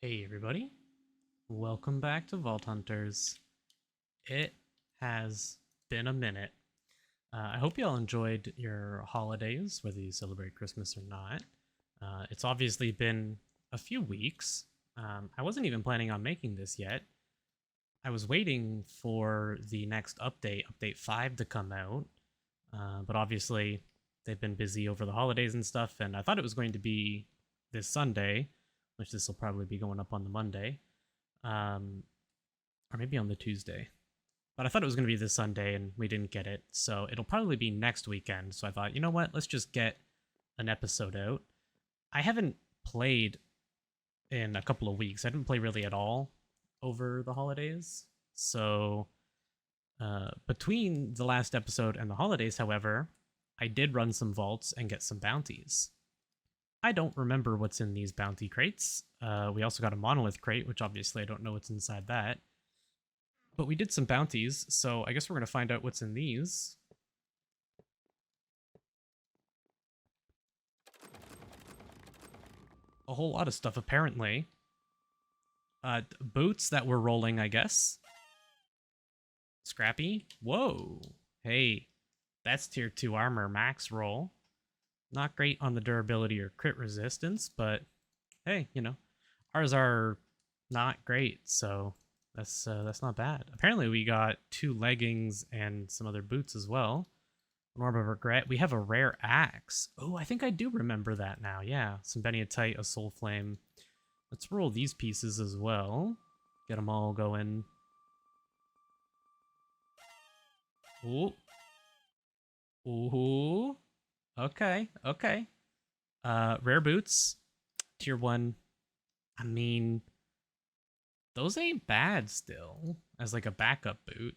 Hey everybody, welcome back to Vault Hunters. It has been a minute. I hope you all enjoyed your holidays, whether you celebrate Christmas or not. It's obviously been a few weeks. I wasn't even planning on making this yet. I was waiting for the next update, Update 5, to come out, but obviously they've been busy over the holidays and stuff, and I thought it was going to be this Sunday, which this will probably be going up on the Monday, um, or maybe on the Tuesday. But I thought it was going to be this Sunday, and we didn't get it, so it'll probably be next weekend. So I thought, you know what, let's just get an episode out. I haven't played in a couple of weeks. I didn't play really at all over the holidays. So between the last episode and the holidays, however, I did run some vaults and get some bounties. I don't remember what's in these bounty crates. We also got a monolith crate, which obviously I don't know what's inside that. But we did some bounties, so I guess we're going to find out what's in these. A whole lot of stuff, apparently. Boots that were rolling, I guess. Scrappy. Whoa. Hey, that's tier 2 armor max roll. Not great on the durability or crit resistance, but hey, you know, ours are not great, so that's not bad. Apparently, we got 2 leggings and some other boots as well. An Orb of Regret. We have a rare axe. Oh, I think I do remember that now. Yeah, some Beniatite, a Soul Flame. Let's roll these pieces as well. Get them all going. Ooh. Ooh. Okay, okay. Rare boots. Tier 1. I mean, those ain't bad still, as like a backup boot.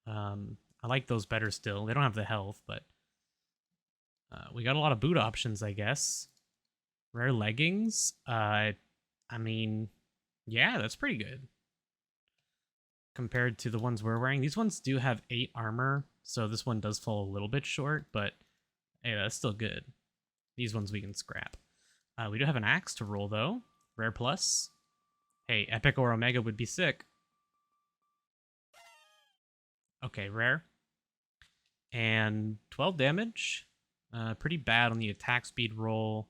I like those better still. They don't have the health, but we got a lot of boot options, I guess. Rare leggings. I mean, yeah, that's pretty good compared to the ones we're wearing. These ones do have 8 armor, so this one does fall a little bit short, but hey, that's still good. These ones we can scrap. We do have an axe to roll, though. Rare plus. Hey, epic or omega would be sick. Okay, rare. And 12 damage. Pretty bad on the attack speed roll.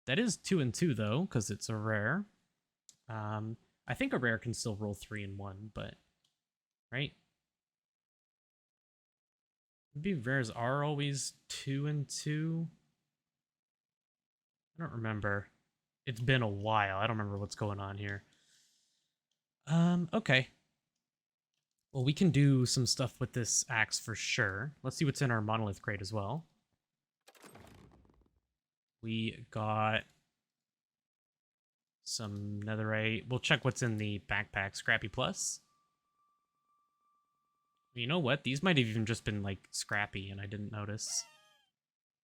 That is 2 and 2, though, because it's a rare. I think a rare can still roll 3 and 1, but... Right? Maybe rares are always 2 and 2. I don't remember. It's been a while. I don't remember what's going on here. Okay. Well, we can do some stuff with this axe for sure. Let's see what's in our monolith crate as well. We got some netherite. We'll check what's in the backpack. Scrappy plus. You know what? These might have even just been like scrappy and I didn't notice.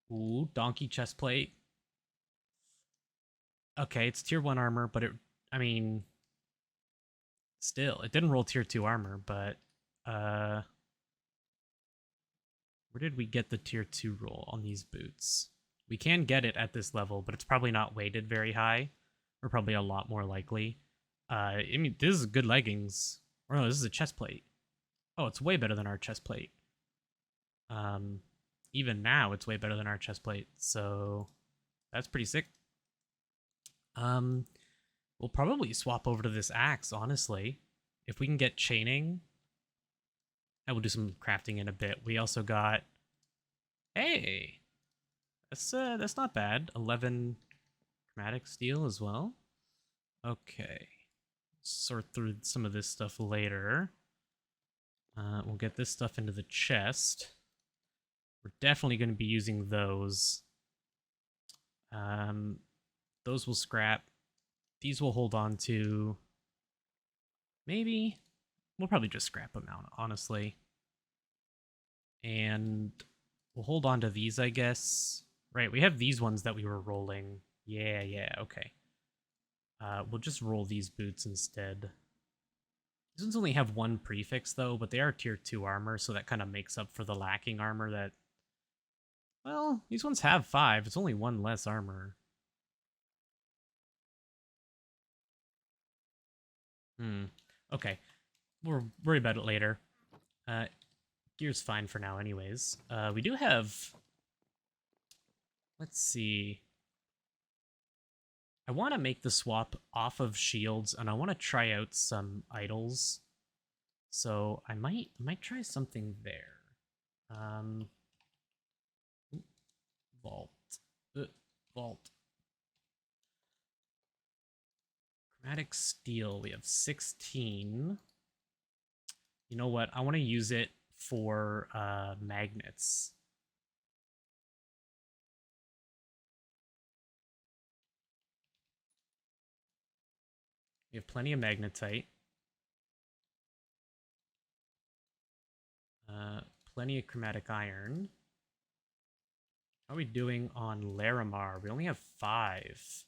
Ooh, donkey chest plate. Okay, it's tier 1 armor, but I mean, still, it didn't roll tier 2 armor, but where did we get the tier 2 roll on these boots? We can get it at this level, but it's probably not weighted very high. We're probably a lot more likely. I mean, this is good leggings. Or no, this is a chest plate. Oh, it's way better than our chest plate. Even now, it's way better than our chest plate, so that's pretty sick. We'll probably swap over to this axe, honestly. If we can get chaining, I will do some crafting in a bit. We also got... Hey! That's not bad. 11 chromatic steel as well. Okay. Sort through some of this stuff later. We'll get this stuff into the chest. We're definitely going to be using those. Those will scrap. These will hold on to. Maybe. We'll probably just scrap them out, honestly. And we'll hold on to these, I guess. Right, we have these ones that we were rolling. Yeah, okay. We'll just roll these boots instead. These ones only have 1 prefix, though, but they are tier 2 armor, so that kind of makes up for the lacking armor that... Well, these ones have 5. It's only 1 less armor. Hmm. Okay. We'll worry about it later. Uh, gear's fine for now anyways. We do have... Let's see. I want to make the swap off of shields, and I want to try out some idols. So I might try something there. Um, vault, uh, vault, chromatic steel. We have 16. You know what? I want to use it for magnets. We have plenty of magnetite. Uh, plenty of chromatic iron. How are we doing on Larimar? We only have 5.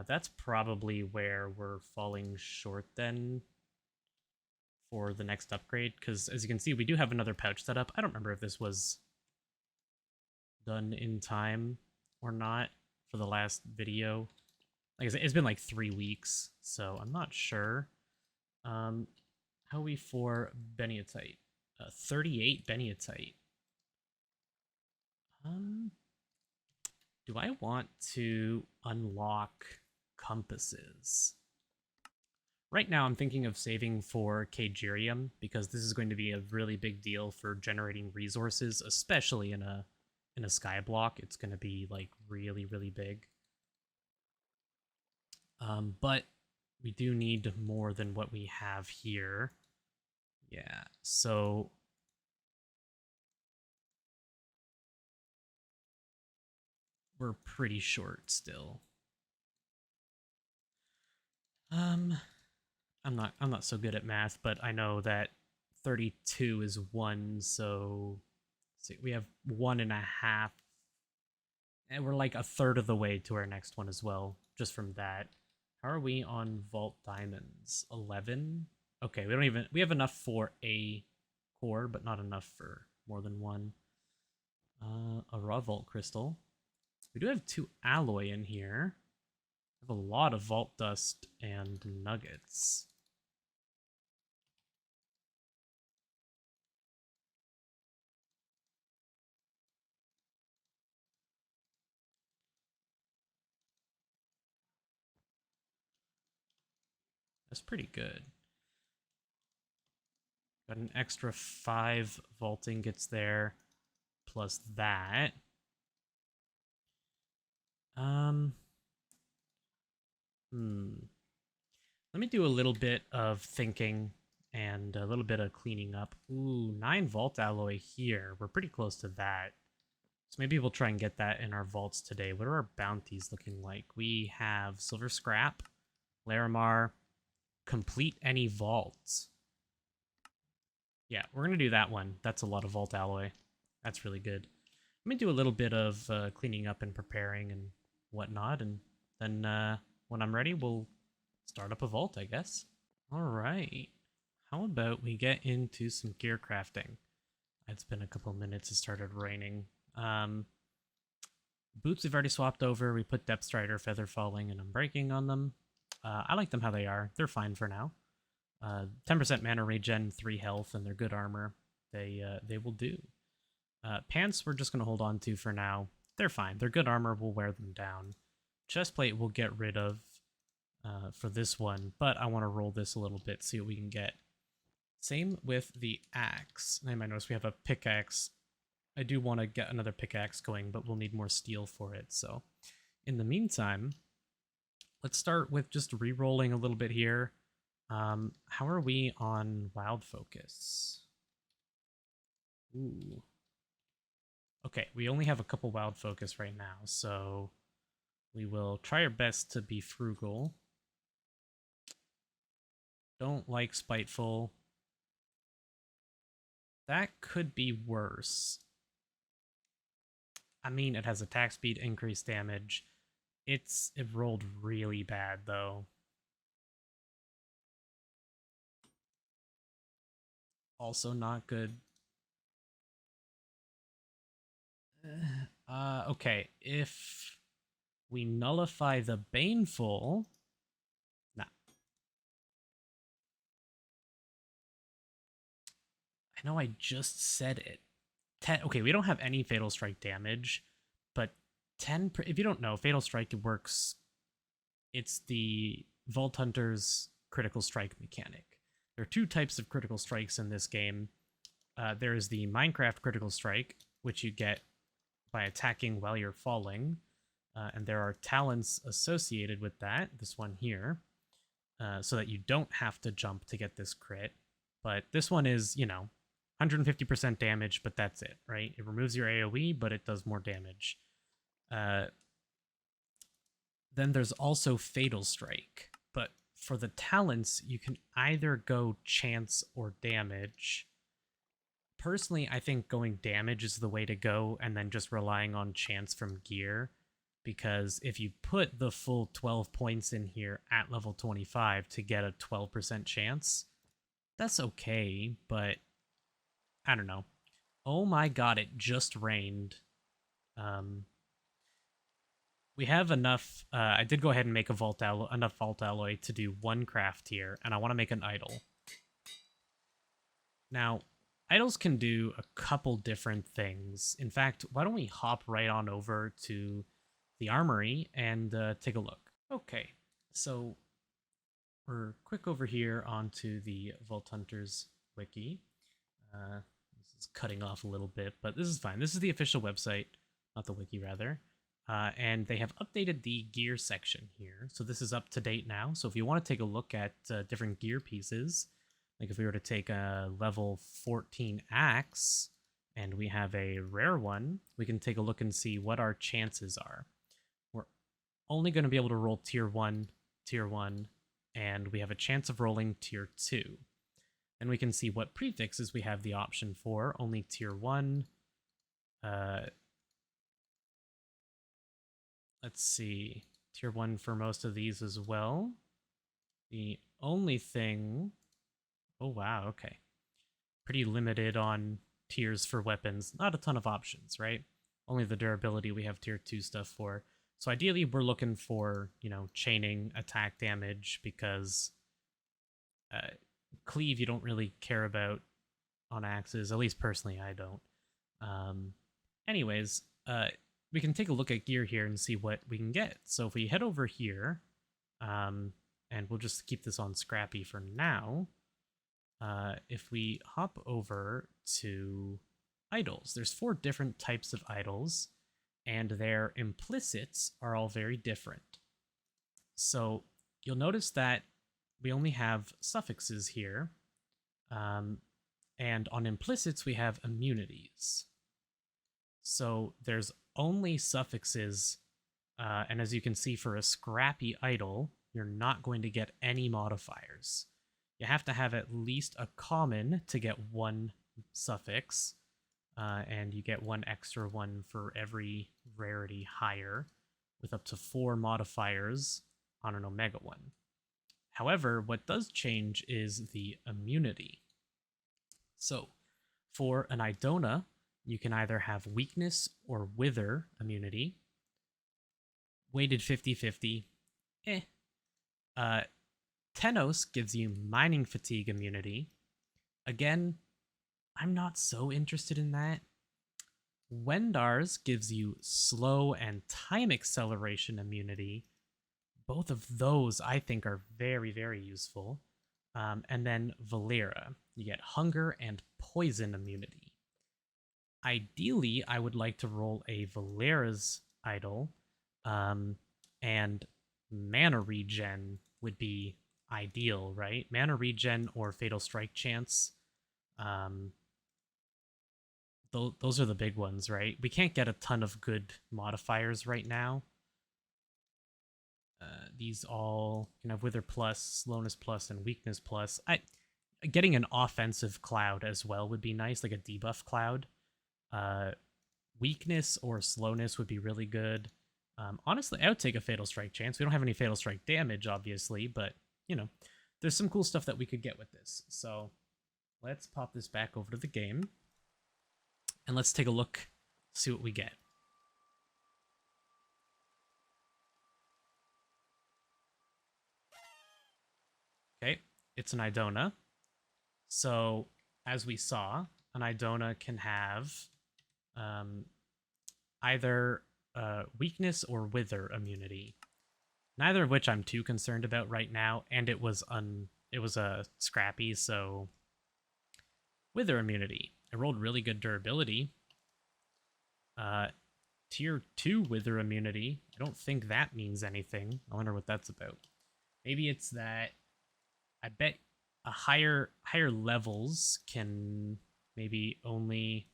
That's probably where we're falling short then for the next upgrade, because as you can see, we do have another pouch set up. I don't remember if this was done in time or not for the last video. Like I said, it's been like 3 weeks, so I'm not sure. How are we for Beniatite? 38 Beniatite. Um, do I want to unlock compasses? Right now, I'm thinking of saving for Kagirium because this is going to be a really big deal for generating resources, especially in a skyblock. It's going to be like really, really big. But we do need more than what we have here. Yeah, so we're pretty short still. Um, I'm not so good at math, but I know that 32 is 1, so see, we have 1.5, and we're like a third of the way to our next one as well, just from that. How are we on Vault Diamonds? 11? Okay, we have enough for a core, but not enough for more than one. A raw Vault Crystal. We do have 2 alloy in here. We have a lot of Vault Dust and nuggets. That's pretty good. Got an extra 5 vault ingots there, plus that. Um, Let me do a little bit of thinking and a little bit of cleaning up. Ooh, 9 vault alloy here. We're pretty close to that. So maybe we'll try and get that in our vaults today. What are our bounties looking like? We have silver scrap, Larimar, complete any vaults. Yeah, we're going to do that one. That's a lot of vault alloy. That's really good. Let me do a little bit of cleaning up and preparing and whatnot, and then when I'm ready, we'll start up a vault, I guess. All right. How about we get into some gear crafting? It's been a couple minutes. It started raining. Boots we've already swapped over. We put Depth Strider, Feather Falling, and Unbreaking on them. I like them how they are. They're fine for now. 10% mana regen, 3 health, and they're good armor. They will do. Pants we're just going to hold on to for now. They're fine. They're good armor. We'll wear them down. Chestplate we'll get rid of for this one, but I want to roll this a little bit, see what we can get. Same with the axe. I might notice we have a pickaxe. I do want to get another pickaxe going, but we'll need more steel for it. So in the meantime, let's start with just re-rolling a little bit here. How are we on Wild Focus? Ooh. Okay, we only have a couple Wild Focus right now, so we will try our best to be frugal. Don't like Spiteful. That could be worse. I mean, it has attack speed, increased damage. It rolled really bad, though. Also not good. Okay, if we nullify the Baneful... Nah. I know I just said it. 10, okay, we don't have any Fatal Strike damage, but 10, if you don't know, Fatal Strike works, it's the Vault Hunter's critical strike mechanic. There are two types of critical strikes in this game. There is the Minecraft critical strike, which you get by attacking while you're falling, and there are talents associated with that, this one here, so that you don't have to jump to get this crit. But this one is, 150% damage, but that's it, right? It removes your AoE, but it does more damage. Then there's also Fatal Strike, but for the talents, you can either go chance or damage. Personally, I think going damage is the way to go, and then just relying on chance from gear, because if you put the full 12 points in here at level 25 to get a 12% chance, that's okay, but I don't know. Oh my god, it just rained. We have enough. I did go ahead and make enough vault alloy to do one craft here, and I want to make an idol. Now, idols can do a couple different things. In fact, why don't we hop right on over to the armory and take a look. Okay, so we're quick over here onto the Vault Hunters wiki. This is cutting off a little bit, but this is fine. This is the official website, not the wiki, rather. And they have updated the gear section here. So this is up to date now. So if you want to take a look at different gear pieces, like if we were to take a level 14 axe and we have a rare one, we can take a look and see what our chances are. We're only going to be able to roll tier 1, and we have a chance of rolling tier 2. And we can see what prefixes we have the option for. Only tier 1. Let's see. Tier 1 for most of these as well. The only thing... Oh, wow, okay. Pretty limited on tiers for weapons. Not a ton of options, right? Only the durability we have tier 2 stuff for. So ideally, we're looking for, chaining attack damage, because cleave you don't really care about on axes. At least personally, I don't. Anyways, we can take a look at gear here and see what we can get. So if we head over here, and we'll just keep this on Scrappy for now, if we hop over to idols, there's 4 different types of idols, and their implicits are all very different. So you'll notice that we only have suffixes here, and on implicits we have immunities. So there's only suffixes, and as you can see, for a Scrappy idol, you're not going to get any modifiers. You have to have at least a common to get 1 suffix, and you get 1 extra one for every rarity higher, with up to 4 modifiers on an Omega one. However, what does change is the immunity. So, for an Idona, you can either have weakness or wither immunity. Weighted 50-50. Tenos gives you mining fatigue immunity. Again, I'm not so interested in that. Wendar's gives you slow and time acceleration immunity. Both of those I think are very, very useful. And then Valera, you get hunger and poison immunity. Ideally, I would like to roll a Valera's idol, and mana regen would be ideal, right? Mana regen or fatal strike chance. Those are the big ones, right? We can't get a ton of good modifiers right now. These all can have Wither plus, Slowness plus, and Weakness plus. Getting an offensive cloud as well would be nice, like a debuff cloud. Weakness or Slowness would be really good. Honestly, I would take a Fatal Strike chance. We don't have any Fatal Strike damage, obviously, but, there's some cool stuff that we could get with this. So let's pop this back over to the game, and let's take a look, see what we get. Okay, it's an Idona. So as we saw, an Idona can have um, either weakness or wither immunity. Neither of which I'm too concerned about right now, and it was a scrappy, so wither immunity. I rolled really good durability. Uh, tier 2 wither immunity. I don't think that means anything. I wonder what that's about. Maybe it's that I bet a higher levels can maybe only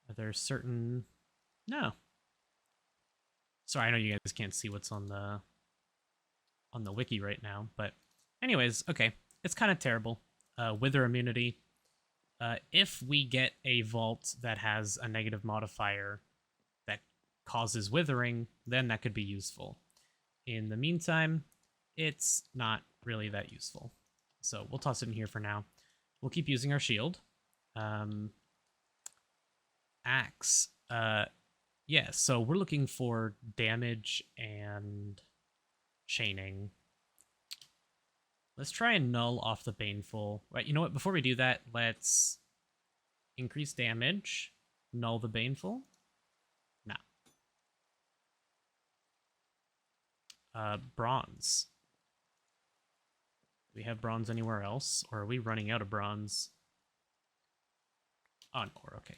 are there certain no. Sorry, I know you guys can't see what's on the wiki right now, but anyways, okay. It's kind of terrible. Wither immunity. If we get a vault that has a negative modifier that causes withering, then that could be useful. In the meantime, it's not really that useful. So we'll toss it in here for now. We'll keep using our shield. Axe. Yeah, so we're looking for damage and chaining. Let's try and null off the Baneful. Right, you know what? Before we do that, let's increase damage, null the Baneful. No. Bronze. Do we have bronze anywhere else? Or are we running out of bronze? Oh, no, we're okay.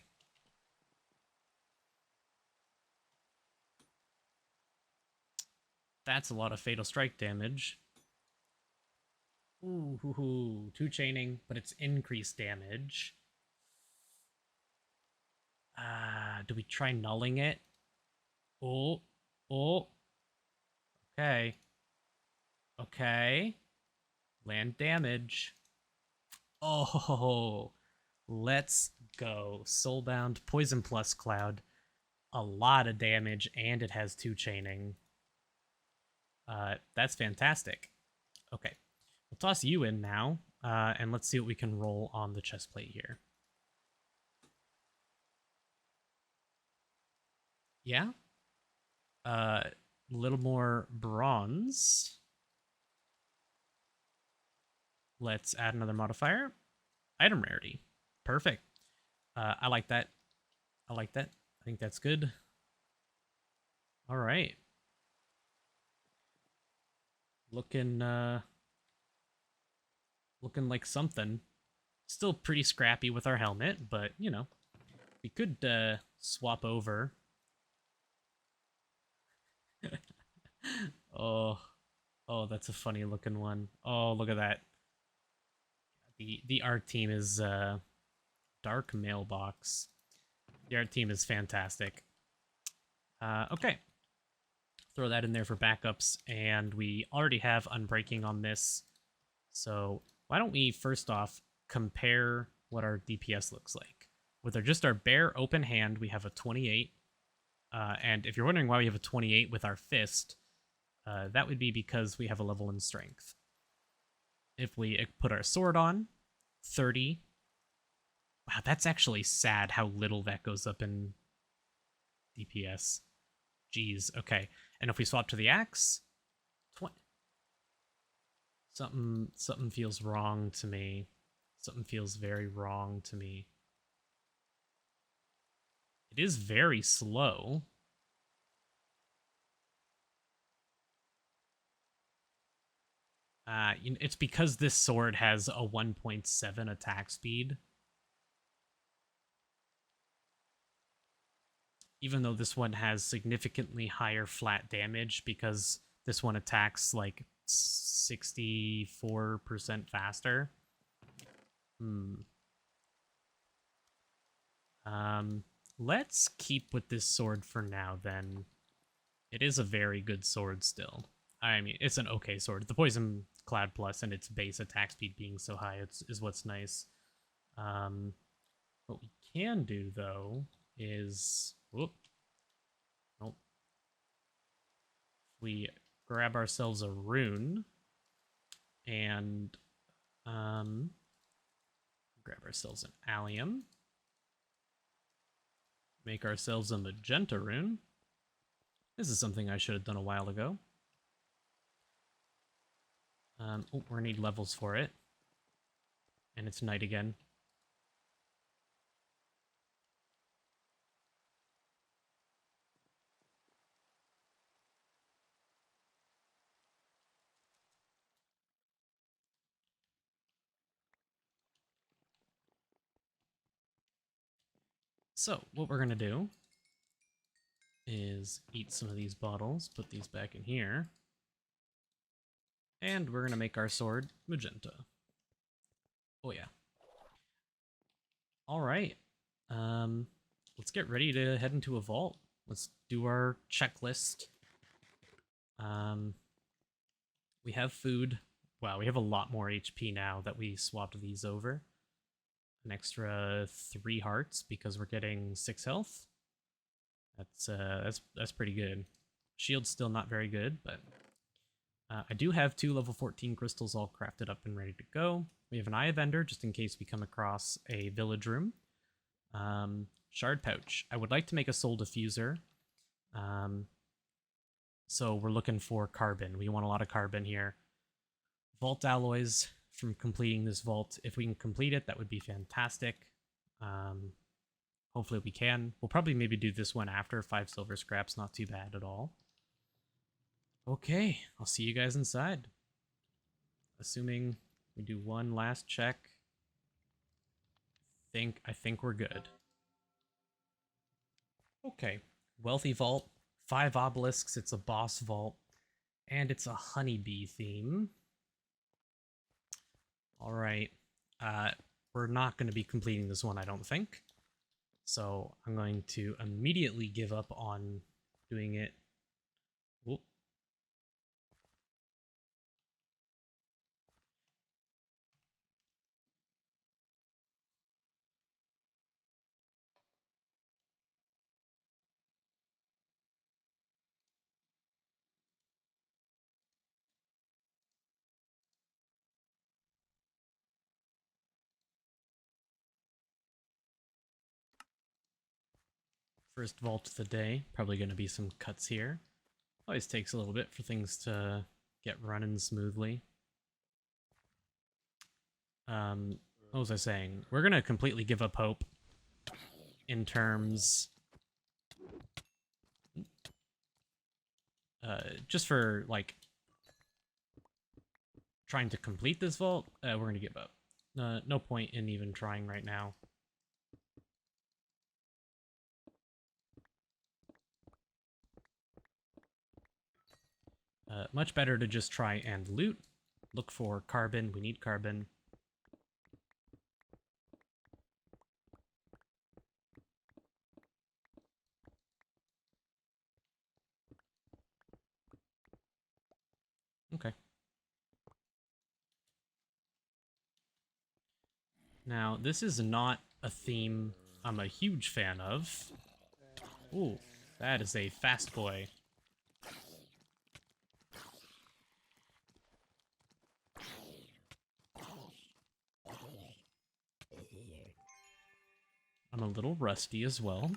That's a lot of Fatal Strike damage. Ooh, 2 chaining, but it's increased damage. Do we try nulling it? Oh. Okay. Okay. Land damage. Oh, let's go. Soulbound, Poison Plus Cloud. A lot of damage, and it has 2 chaining. That's fantastic. Okay. We'll toss you in now, and let's see what we can roll on the chest plate here. Yeah? A little more bronze. Let's add another modifier. Item rarity. Perfect. I like that. I like that. I think that's good. All right. Looking like something. Still pretty scrappy with our helmet, but you know, we could swap over. Oh, that's a funny looking one. Oh, look at that. The art team is Dark Mailbox. The art team is fantastic. Okay. Throw that in there for backups, and we already have Unbreaking on this. So why don't we first off compare what our DPS looks like. With just our bare open hand, we have a 28. And if you're wondering why we have a 28 with our fist, that would be because we have a level in strength. If we put our sword on, 30. Wow, that's actually sad how little that goes up in DPS. Jeez, okay. And if we swap to the axe, 20. Something feels wrong to me. Something feels very wrong to me. It is very slow. It's because this sword has a 1.7 attack speed. Even though this one has significantly higher flat damage because this one attacks like 64% faster. Let's keep with this sword for now then. It is a very good sword still. I mean, it's an okay sword. The Poison Cloud Plus and its base attack speed being so high is what's nice. What we can do, though, is... Whoop. Nope. We grab ourselves a rune and grab ourselves an allium. Make ourselves a magenta rune. This is something I should have done a while ago. We're gonna need levels for it. And it's night again. So, what we're going to do is eat some of these bottles, put these back in here, and we're going to make our sword magenta. Oh yeah. All right. Let's get ready to head into a vault. Let's do our checklist. We have food. Wow, we have a lot more HP now that we swapped these over. An extra 3 hearts because we're getting 6 health. That's pretty good. Shield's still not very good, but I do have 2 level 14 crystals all crafted up and ready to go. We have an Eye of Ender just in case we come across a village room. Shard pouch. I would like to make a soul diffuser. So we're looking for carbon. We want a lot of carbon here. Vault alloys from completing this vault. If we can complete it, that would be fantastic. Hopefully we can. We'll probably maybe do this one after. 5 silver scraps, not too bad at all. Okay, I'll see you guys inside. Assuming we do one last check. I think we're good. Okay, wealthy vault, 5 obelisks, it's a boss vault, and it's a honeybee theme. Alright, we're not going to be completing this one, I don't think. So I'm going to immediately give up on doing it. Whoop. First vault of the day, probably going to be some cuts here. Always takes a little bit for things to get running smoothly. What was I saying? We're going to completely give up hope in terms... just for, like, trying to complete this vault, we're going to give up. No point in even trying right now. Much better to just try and loot. Look for carbon. We need carbon. Okay. Now, this is not a theme I'm a huge fan of. Ooh, that is a fast boy. I'm a little rusty as well.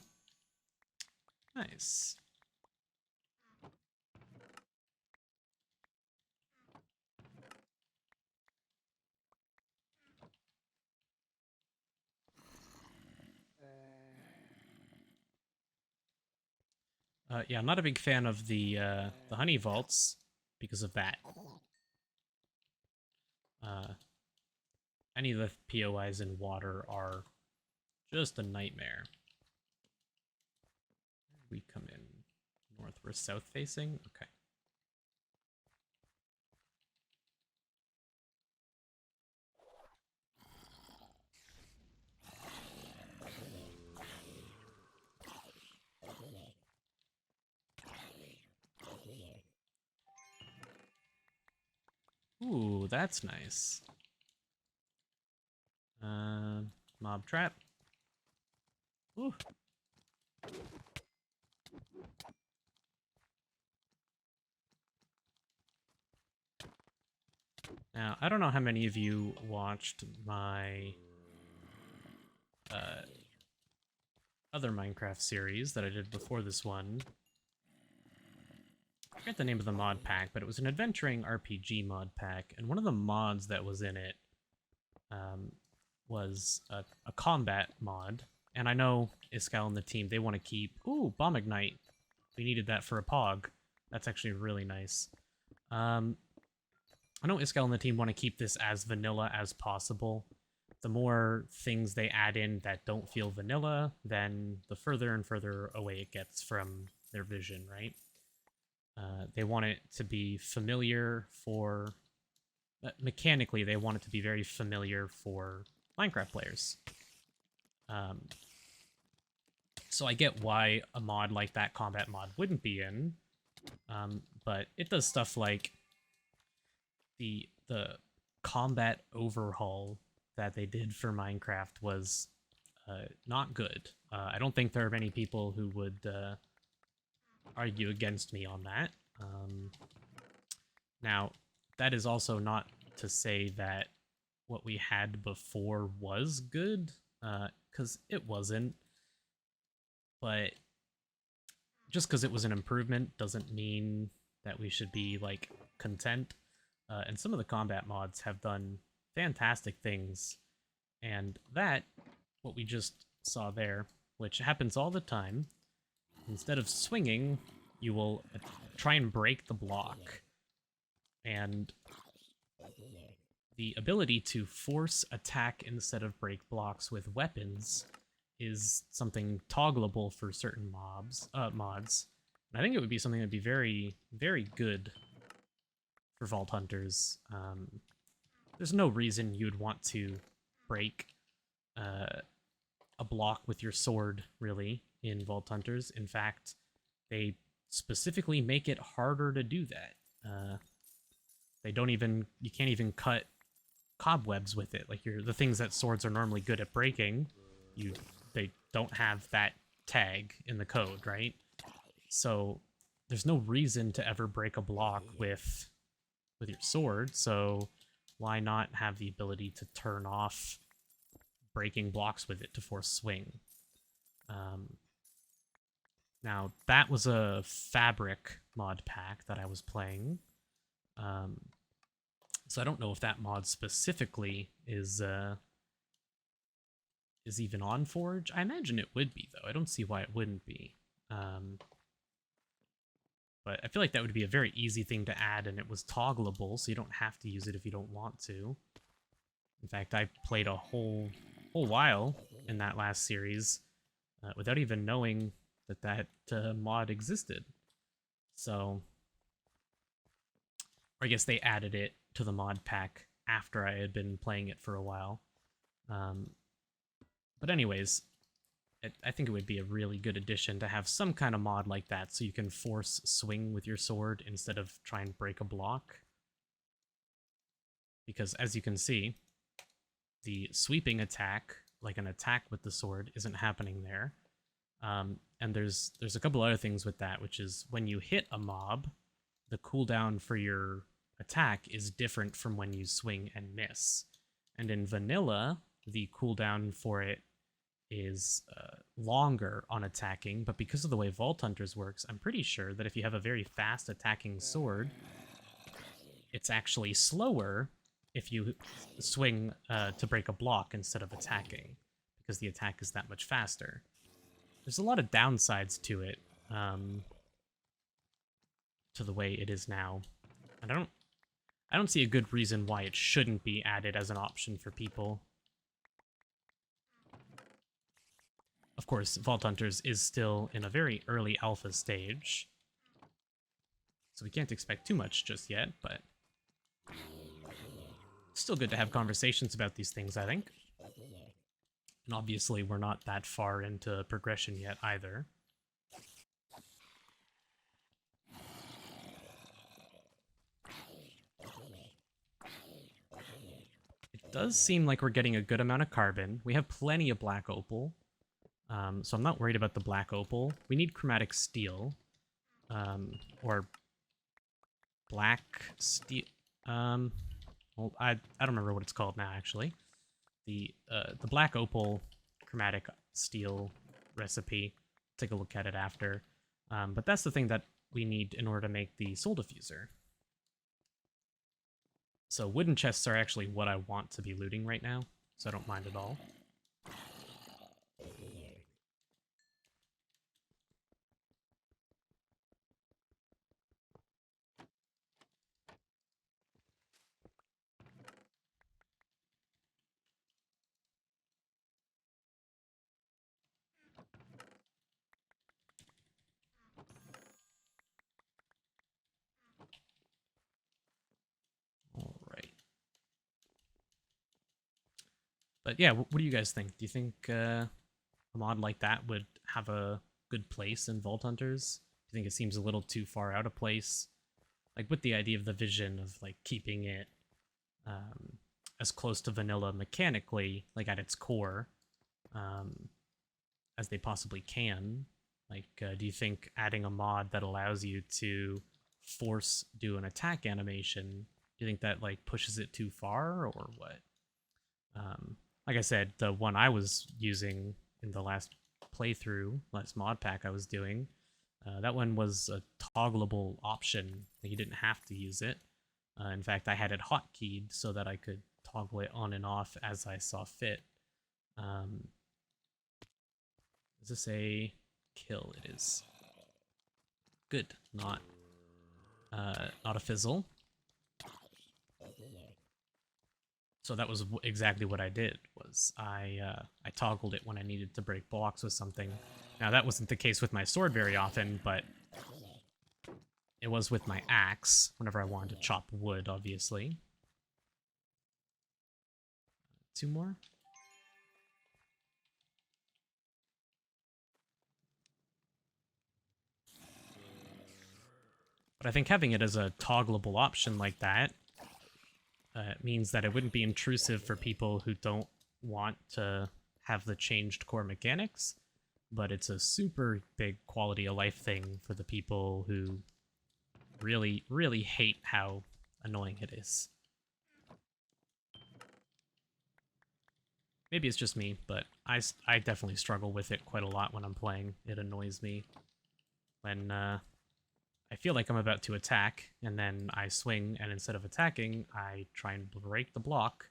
Nice. Yeah, I'm not a big fan of the honey vaults because of that. Any of the POIs in water are just a nightmare. We come in north, we're south facing? Okay. Ooh, that's nice. Mob trap. Ooh. Now, I don't know how many of you watched my other Minecraft series that I did before this one. I forget the name of the mod pack, but it was an adventuring RPG mod pack, and one of the mods that was in it was a combat mod. And I know Iskall and the team, they want to keep... Ooh, Bomb Ignite. We needed that for a Pog. That's actually really nice. I know Iskall and the team want to keep this as vanilla as possible. The more things they add in that don't feel vanilla, then the further and further away it gets from their vision, right? They want it to be familiar for... mechanically, they want it to be very familiar for Minecraft players. So I get why a mod like that combat mod wouldn't be in, but it does stuff like the combat overhaul that they did for Minecraft was not good. I don't think there are many people who would argue against me on that. Now, that is also not to say that what we had before was good, because it wasn't. But just because it was an improvement doesn't mean that we should be, like, content. And some of the combat mods have done fantastic things. And that, what we just saw there, which happens all the time, instead of swinging, you will try and break the block. And the ability to force attack instead of break blocks with weapons is something toggleable for certain mods. And I think it would be something that would be very, very good for Vault Hunters. There's no reason you'd want to break a block with your sword, really, in Vault Hunters. In fact, they specifically make it harder to do that. They don't even... You can't even cut cobwebs with it. Like, the things that swords are normally good at breaking, they don't have that tag in the code, right? So there's no reason to ever break a block with your sword, so why not have the ability to turn off breaking blocks with it to force swing? Now, that was a fabric mod pack that I was playing. So I don't know if that mod specifically is even on Forge. I imagine it would be, though. I don't see why it wouldn't be. But I feel like that would be a very easy thing to add, and it was toggleable, so you don't have to use it if you don't want to. In fact, I played a whole while in that last series without even knowing that mod existed. So, or I guess they added it to the mod pack after I had been playing it for a while. But anyways, I think it would be a really good addition to have some kind of mod like that so you can force swing with your sword instead of try and break a block. Because as you can see, the sweeping attack, like an attack with the sword, isn't happening there. And there's a couple other things with that, which is when you hit a mob, the cooldown for your attack is different from when you swing and miss. And in vanilla, the cooldown for it is longer on attacking, but because of the way Vault Hunters works, I'm pretty sure that if you have a very fast attacking sword, it's actually slower if you swing to break a block instead of attacking, because the attack is that much faster. There's a lot of downsides to it, to the way it is now. And I don't see a good reason why it shouldn't be added as an option for people. Of course, Vault Hunters is still in a very early alpha stage, so we can't expect too much just yet, but still good to have conversations about these things, I think. And obviously, we're not that far into progression yet, either. It does seem like we're getting a good amount of carbon. We have plenty of black opal. So I'm not worried about the black opal. We need chromatic steel, or black steel. Well, I don't remember what it's called now. Actually, the black opal chromatic steel recipe. Take a look at it after. But that's the thing that we need in order to make the soul diffuser. So wooden chests are actually what I want to be looting right now. so I don't mind at all. All right. But yeah, what do you guys think? Do you think a mod like that would have a good place in Vault Hunters? Do you think it seems a little too far out of place? Like with the idea of the vision of like keeping it um, as close to vanilla mechanically, like at its core, um, as they possibly can. Like, do you think adding a mod that allows you to force do an attack animation, do you think that like pushes it too far or what? Like I said, the one I was using in the last playthrough, last mod pack I was doing, that one was a toggleable option. You didn't have to use it. In fact, I had it hotkeyed so that I could toggle it on and off as I saw fit. Um, is this a kill? It is. Good, not a fizzle. So that was exactly what I did. Was I toggled it when I needed to break blocks with something. Now that wasn't the case with my sword very often, but it was with my axe whenever I wanted to chop wood, obviously. Two more. But I think having it as a toggleable option like that means that it wouldn't be intrusive for people who don't want to have the changed core mechanics, but it's a super big quality of life thing for the people who really, really hate how annoying it is. Maybe it's just me, but I definitely struggle with it quite a lot when I'm playing. It annoys me when I feel like I'm about to attack, and then I swing, and instead of attacking, I try and break the block,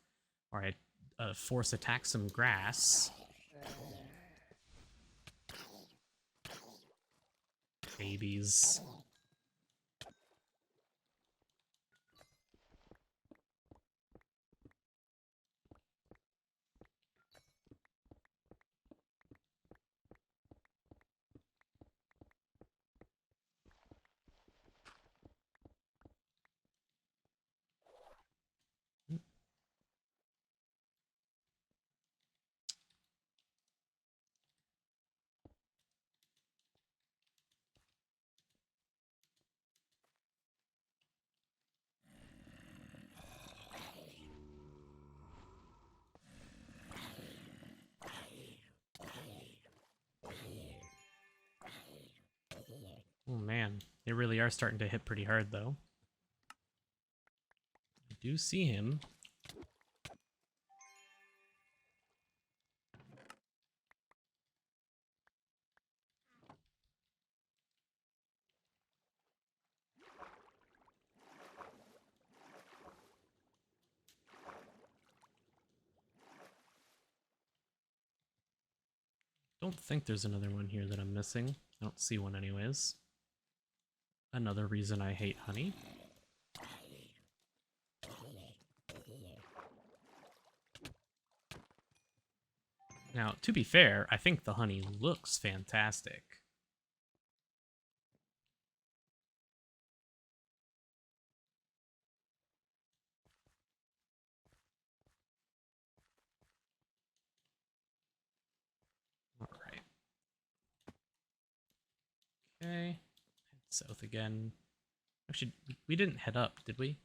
or I force attack some grass. Babies. Oh man, they really are starting to hit pretty hard though. I do see him. Don't think there's another one here that I'm missing. I don't see one anyways. Another reason I hate honey. Now, to be fair, I think the honey looks fantastic. Alright. Okay. Head south again. Actually, we didn't head up, did we?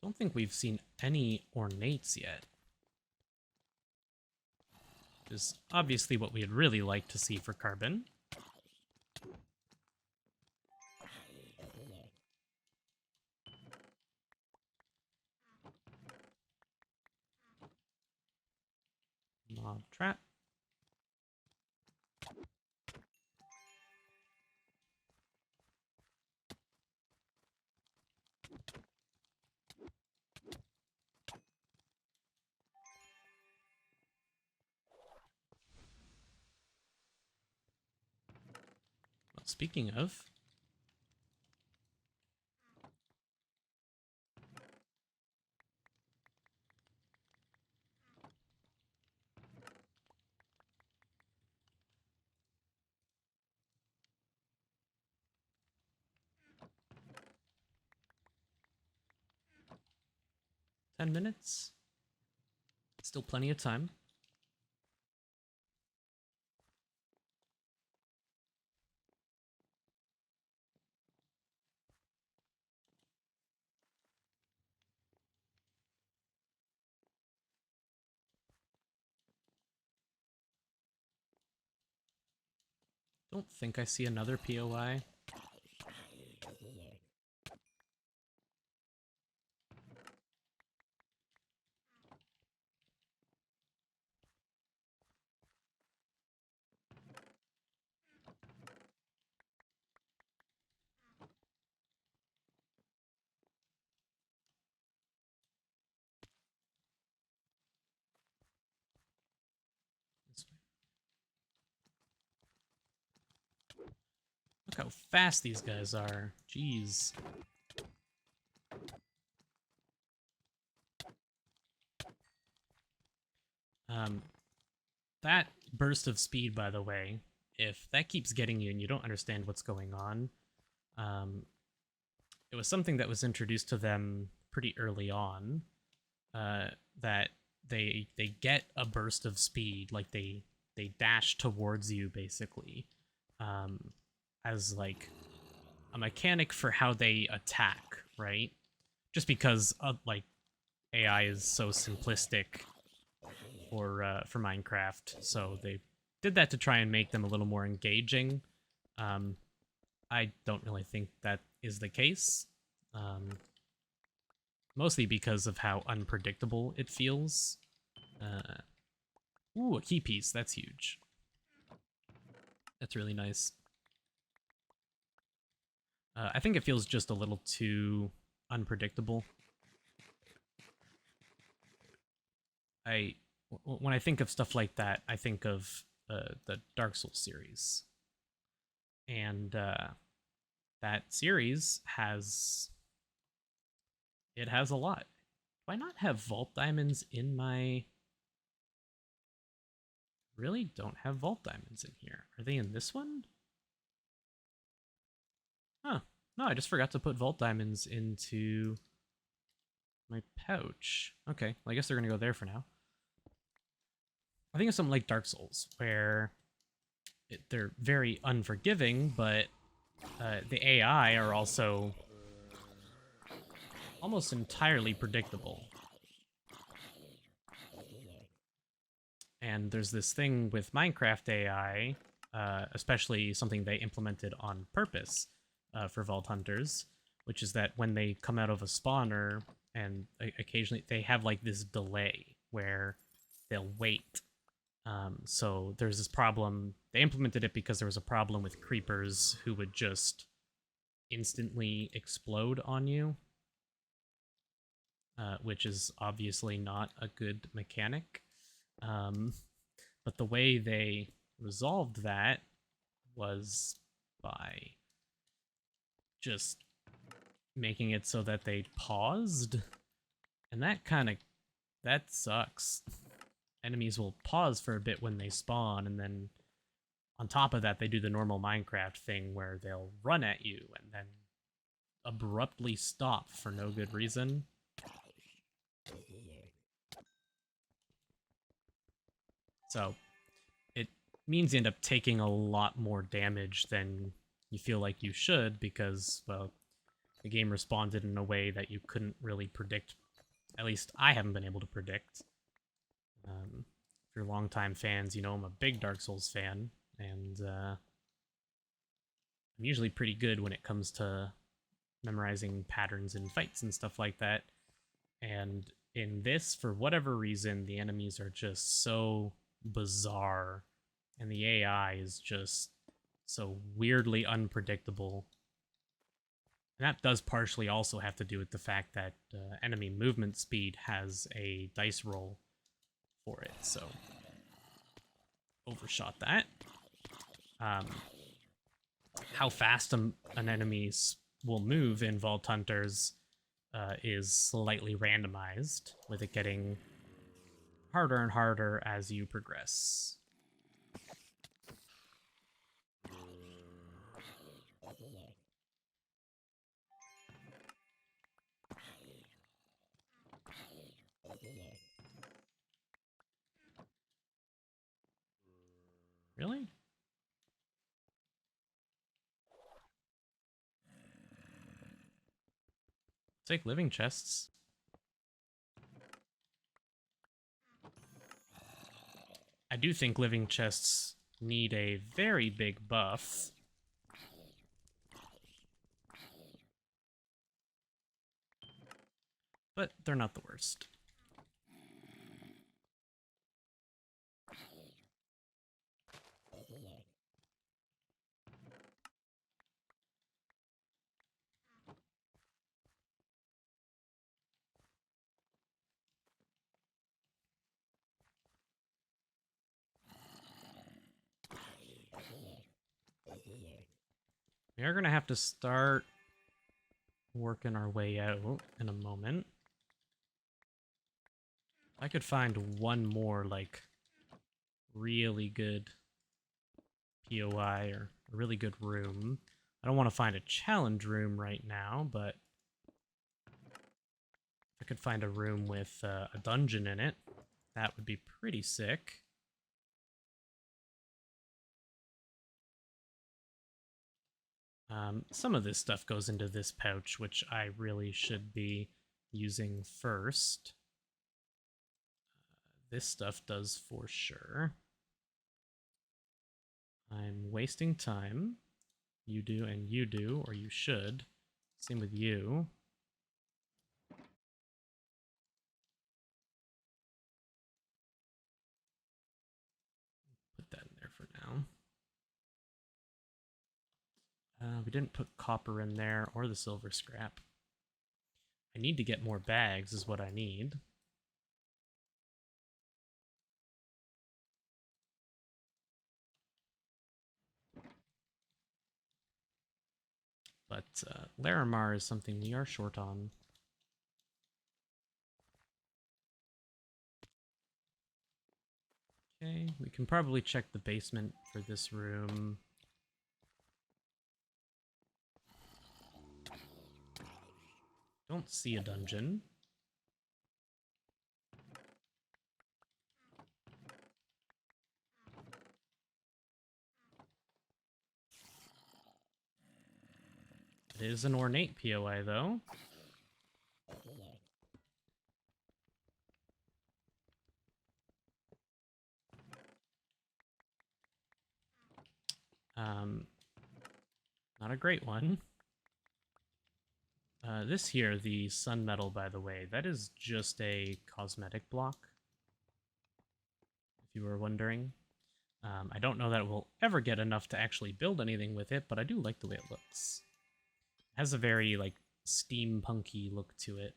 Don't think we've seen any ornates yet. which is obviously what we'd really like to see for carbon. Mob trap. Well, speaking of, 10 minutes. Still plenty of time. Don't think I see another POI. Look how fast these guys are. Jeez. That burst of speed, by the way, if that keeps getting you and you don't understand what's going on, it was something that was introduced to them pretty early on, that they get a burst of speed, like they dash towards you basically, as like a mechanic for how they attack, right? Just because like AI is so simplistic for Minecraft, so they did that to try and make them a little more engaging. I don't really think that is the case, mostly because of how unpredictable it feels. Ooh, a key piece. That's huge. That's really nice. I think it feels just a little too unpredictable. When I think of stuff like that, I think of the Dark Souls series, and that series has a lot. Do I not have vault diamonds in my? Really don't have vault diamonds in here. Are they in this one? Huh. No, I just forgot to put vault diamonds into my pouch. Okay, well, I guess they're gonna go there for now. I think it's something like Dark Souls, where they're very unforgiving, but the AI are also almost entirely predictable. And there's this thing with Minecraft AI, especially something they implemented on purpose for Vault Hunters, which is that when they come out of a spawner, and occasionally they have like this delay where they'll wait. So there's this problem. They implemented it because there was a problem with creepers who would just instantly explode on you, which is obviously not a good mechanic. But the way they resolved that was by just making it so that they paused, and that sucks. Enemies will pause for a bit when they spawn, and then on top of that, they do the normal Minecraft thing where they'll run at you and then abruptly stop for no good reason. So it means you end up taking a lot more damage than you feel like you should, because, well, the game responded in a way that you couldn't really predict. At least I haven't been able to predict. you're longtime fans, you know I'm a big Dark Souls fan, and I'm usually pretty good when it comes to memorizing patterns in fights and stuff like that. And in this, for whatever reason, the enemies are just so bizarre, and the AI is just so weirdly unpredictable. And that does partially also have to do with the fact that enemy movement speed has a dice roll for it, so overshot that. How fast an enemy will move in Vault Hunters is slightly randomized, with it getting harder and harder as you progress. Really? Take living chests. I do think living chests need a very big buff. But they're not the worst. We are going to have to start working our way out in a moment. I could find one more, like, really good POI or a really good room. I don't want to find a challenge room right now, but I could find a room with a dungeon in it. That would be pretty sick. Some of this stuff goes into this pouch, which I really should be using first. This stuff does for sure. I'm wasting time. You do and you do, or you should. Same with you. Put that in there for now. We didn't put copper in there or the silver scrap. I need to get more bags is what I need. But Larimar is something we are short on. Okay, we can probably check the basement for this room. Don't see a dungeon. It is an ornate POI, though. Not a great one. This here, the sun metal, by the way, that is just a cosmetic block, if you were wondering. I don't know that we'll ever get enough to actually build anything with it, but I do like the way it looks. It has a very, like, steampunky look to it.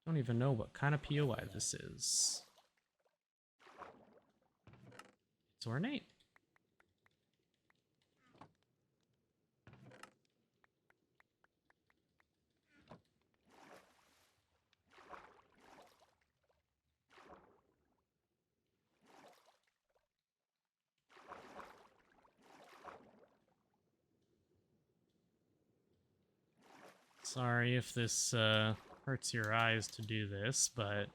Don't even know what kind of POI this is. It's ornate. Sorry if this hurts your eyes to do this, but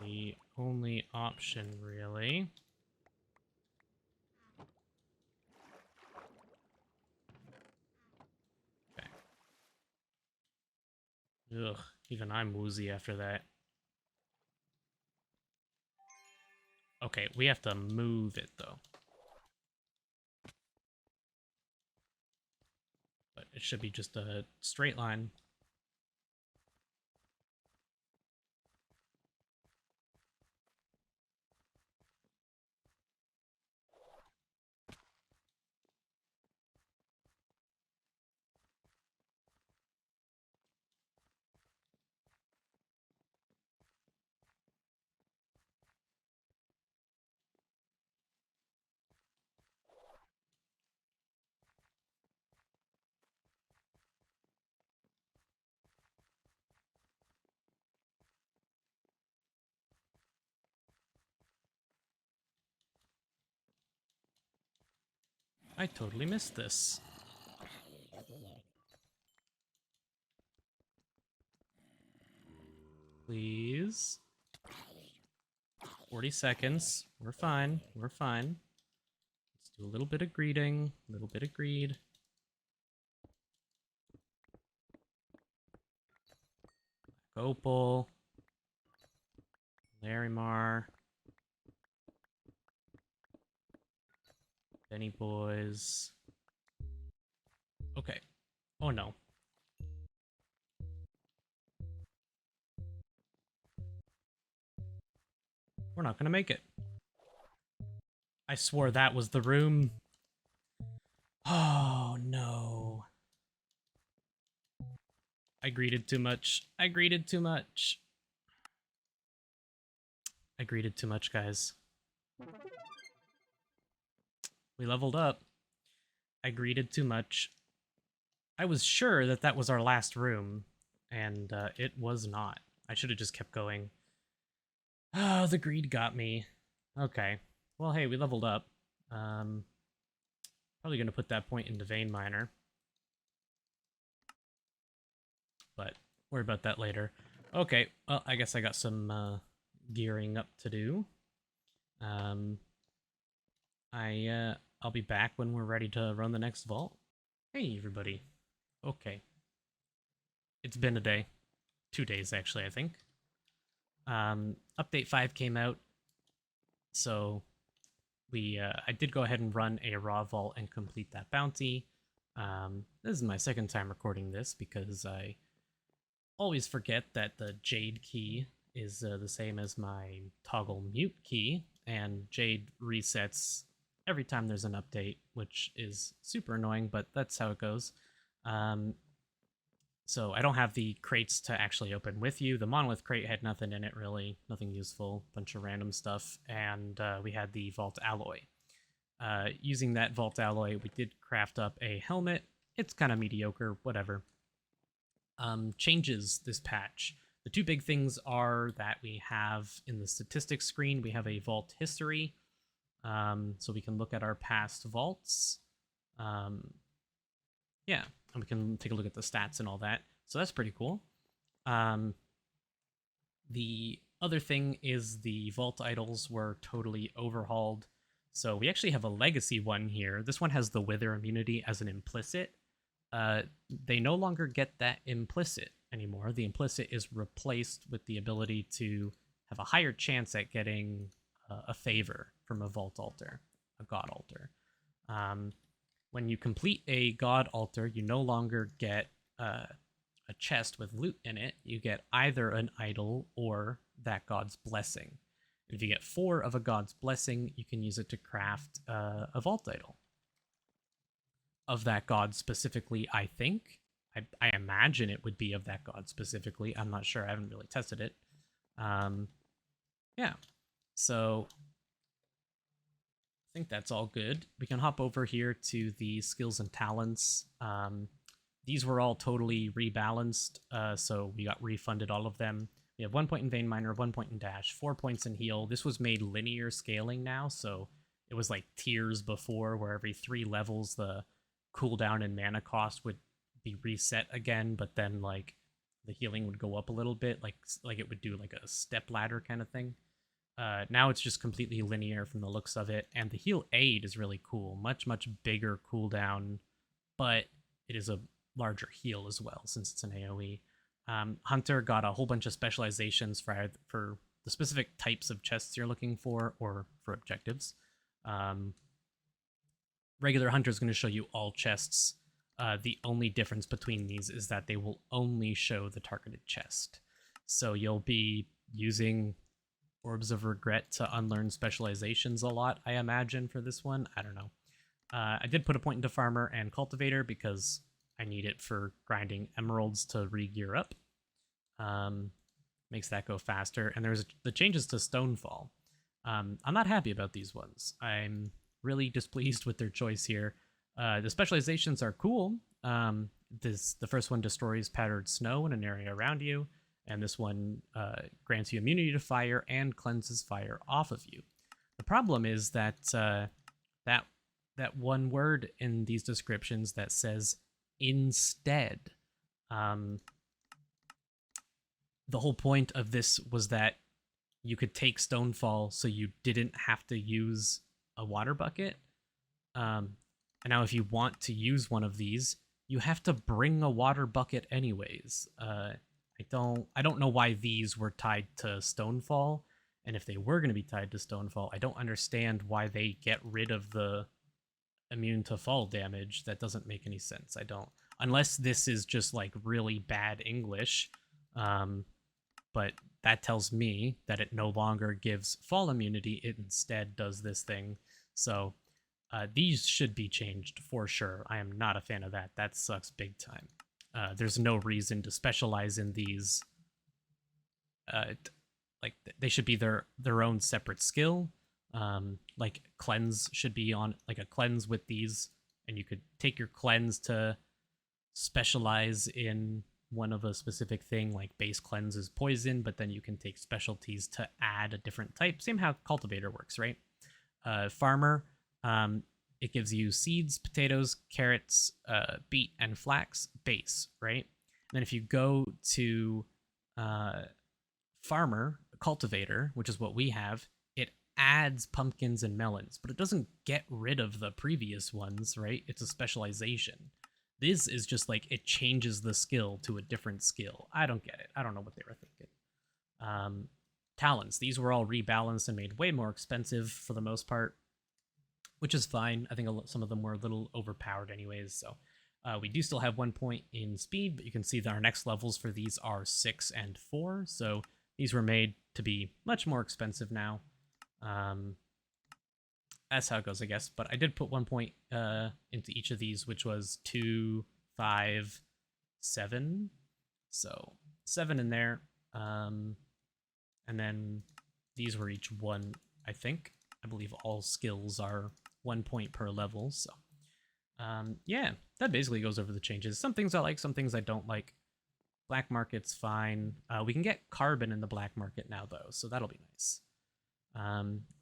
The only option, really. Okay. Ugh, even I'm woozy after that. Okay, we have to move it, though. But it should be just a straight line. I totally missed this. Please. 40 seconds. We're fine. We're fine. Let's do a little bit of greeting. A little bit of greed. Opal. Larimar. Benny Boys. Okay. Oh no. We're not gonna make it. I swore that was the room. Oh no. I greeted too much. I greeted too much. I greeted too much, guys. We leveled up. I greeted too much. I was sure that that was our last room, and it was not. I should have just kept going. Oh, the greed got me. Okay. Well, hey, we leveled up. Probably going to put that point into Vein Miner. But worry about that later. Okay, well, I guess I got some gearing up to do. I'll be back when we're ready to run the next vault. Hey, everybody. Okay. It's been a day. 2 days, actually, I think. Update 5 came out, so I did go ahead and run a raw vault and complete that bounty. This is my second time recording this because I always forget that the Jade key is the same as my toggle mute key, and Jade resets every time there's an update, which is super annoying, but that's how it goes. So I don't have the crates to actually open with you. The monolith crate had nothing in it, really. Nothing useful. Bunch of random stuff. And we had the vault alloy. Using that vault alloy, we did craft up a helmet. It's kind of mediocre, whatever. Changes this patch. The two big things are that we have in the statistics screen, we have a vault history. So we can look at our past vaults. Yeah, and we can take a look at the stats and all that. So that's pretty cool. The other thing is the vault idols were totally overhauled. So we actually have a legacy one here. This one has the wither immunity as an implicit. They no longer get that implicit anymore. The implicit is replaced with the ability to have a higher chance at getting a favor from a vault altar, a god altar. When you complete a god altar, you no longer get a chest with loot in it. You get either an idol or that god's blessing. If you get 4 of a god's blessing, you can use it to craft a vault idol. Of that god specifically, I think. I imagine it would be of that god specifically. I'm not sure. I haven't really tested it. Yeah. So I think that's all good. We can hop over here to the skills and talents. These were all totally rebalanced, so we got refunded all of them. We have 1 point in Vein Miner, 1 point in Dash, 4 points in Heal. This was made linear scaling now, so it was like tiers before, where every 3 levels the cooldown and mana cost would be reset again, but then like the healing would go up a little bit, like it would do like a step ladder kind of thing. Now it's just completely linear from the looks of it, and the heal aid is really cool. Much bigger cooldown, but it is a larger heal as well since it's an AoE. Hunter got a whole bunch of specializations for the specific types of chests you're looking for or for objectives. Regular Hunter is going to show you all chests. The only difference between these is that they will only show the targeted chest. So you'll be using Orbs of Regret to unlearn specializations a lot, I imagine, for this one. I don't know. I did put a point into Farmer and Cultivator because I need it for grinding emeralds to re-gear up. Makes that go faster. And there's the changes to Stonefall. I'm not happy about these ones. I'm really displeased with their choice here. The specializations are cool. The first one destroys powdered snow in an area around you, and this one grants you immunity to fire and cleanses fire off of you. The problem is that that one word in these descriptions that says instead. The whole point of this was that you could take Stonefall so you didn't have to use a water bucket. And now if you want to use one of these, you have to bring a water bucket anyways. I don't know why these were tied to Stonefall, and if they were going to be tied to Stonefall, I don't understand why they get rid of the immune to fall damage. That doesn't make any sense. I don't, unless this is just like really bad English. But that tells me that it no longer gives fall immunity. It instead does this thing. So these should be changed for sure. I am not a fan of that. That sucks big time. There's no reason to specialize in these. Like they should be their own separate skill. Like cleanse should be on like a cleanse with these, and you could take your cleanse to specialize in one of a specific thing, like base cleanse is poison, but then you can take specialties to add a different type. Same how cultivator works, right? Farmer, it gives you seeds, potatoes, carrots, beet, and flax base, right? And then if you go to farmer, cultivator, which is what we have, it adds pumpkins and melons, but it doesn't get rid of the previous ones, right? It's a specialization. This is just like it changes the skill to a different skill. I don't get it. I don't know what they were thinking. Talents. These were all rebalanced and made way more expensive for the most part, which is fine. I think some of them were a little overpowered anyways. So we do still have 1 point in speed, but you can see that our next levels for these are 6 and 4. So these were made to be much more expensive now. That's how it goes, I guess. But I did put 1 point into each of these, which was 2, 5, 7. So 7 in there. And then these were each 1, I think. I believe all skills are 1 point per level. So yeah, that basically goes over the changes. Some things I like, some things I don't like. Black market's fine. We can get carbon in the black market now, though, so that'll be nice.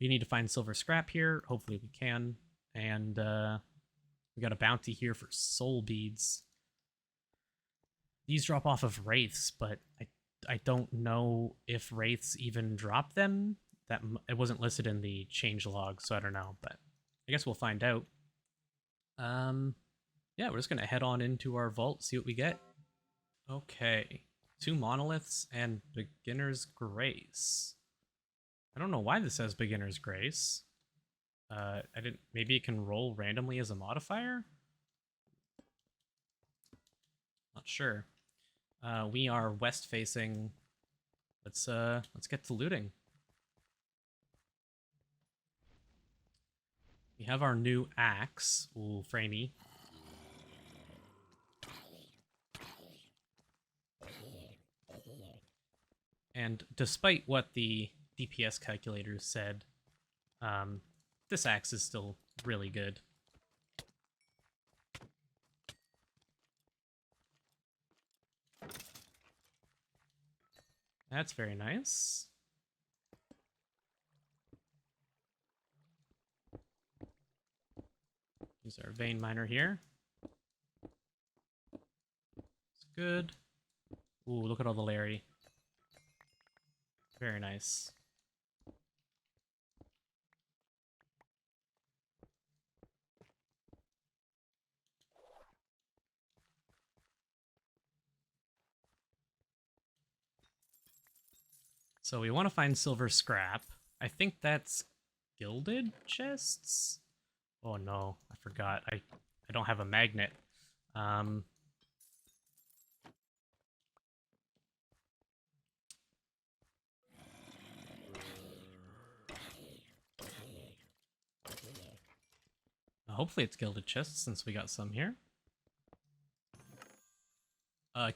We need to find silver scrap here. Hopefully we can. And we got a bounty here for soul beads. These drop off of wraiths, but I don't know if wraiths even drop them. That it wasn't listed in the change log, so I don't know. But I guess we'll find out. Yeah, we're just gonna head on into our vault, see what we get. Okay, 2 monoliths and beginner's grace. I don't know why this says beginner's grace. I didn't. Maybe it can roll randomly as a modifier. Not sure. We are west facing. Let's get to looting. We have our new axe. Ooh, framey. And despite what the DPS calculators said, this axe is still really good. That's very nice. Use our vein miner here. It's good. Ooh, look at all the Larry. Very nice. So we want to find silver scrap. I think that's gilded chests? Oh no, I forgot. I don't have a magnet. Um, hopefully it's gilded chests since we got some here.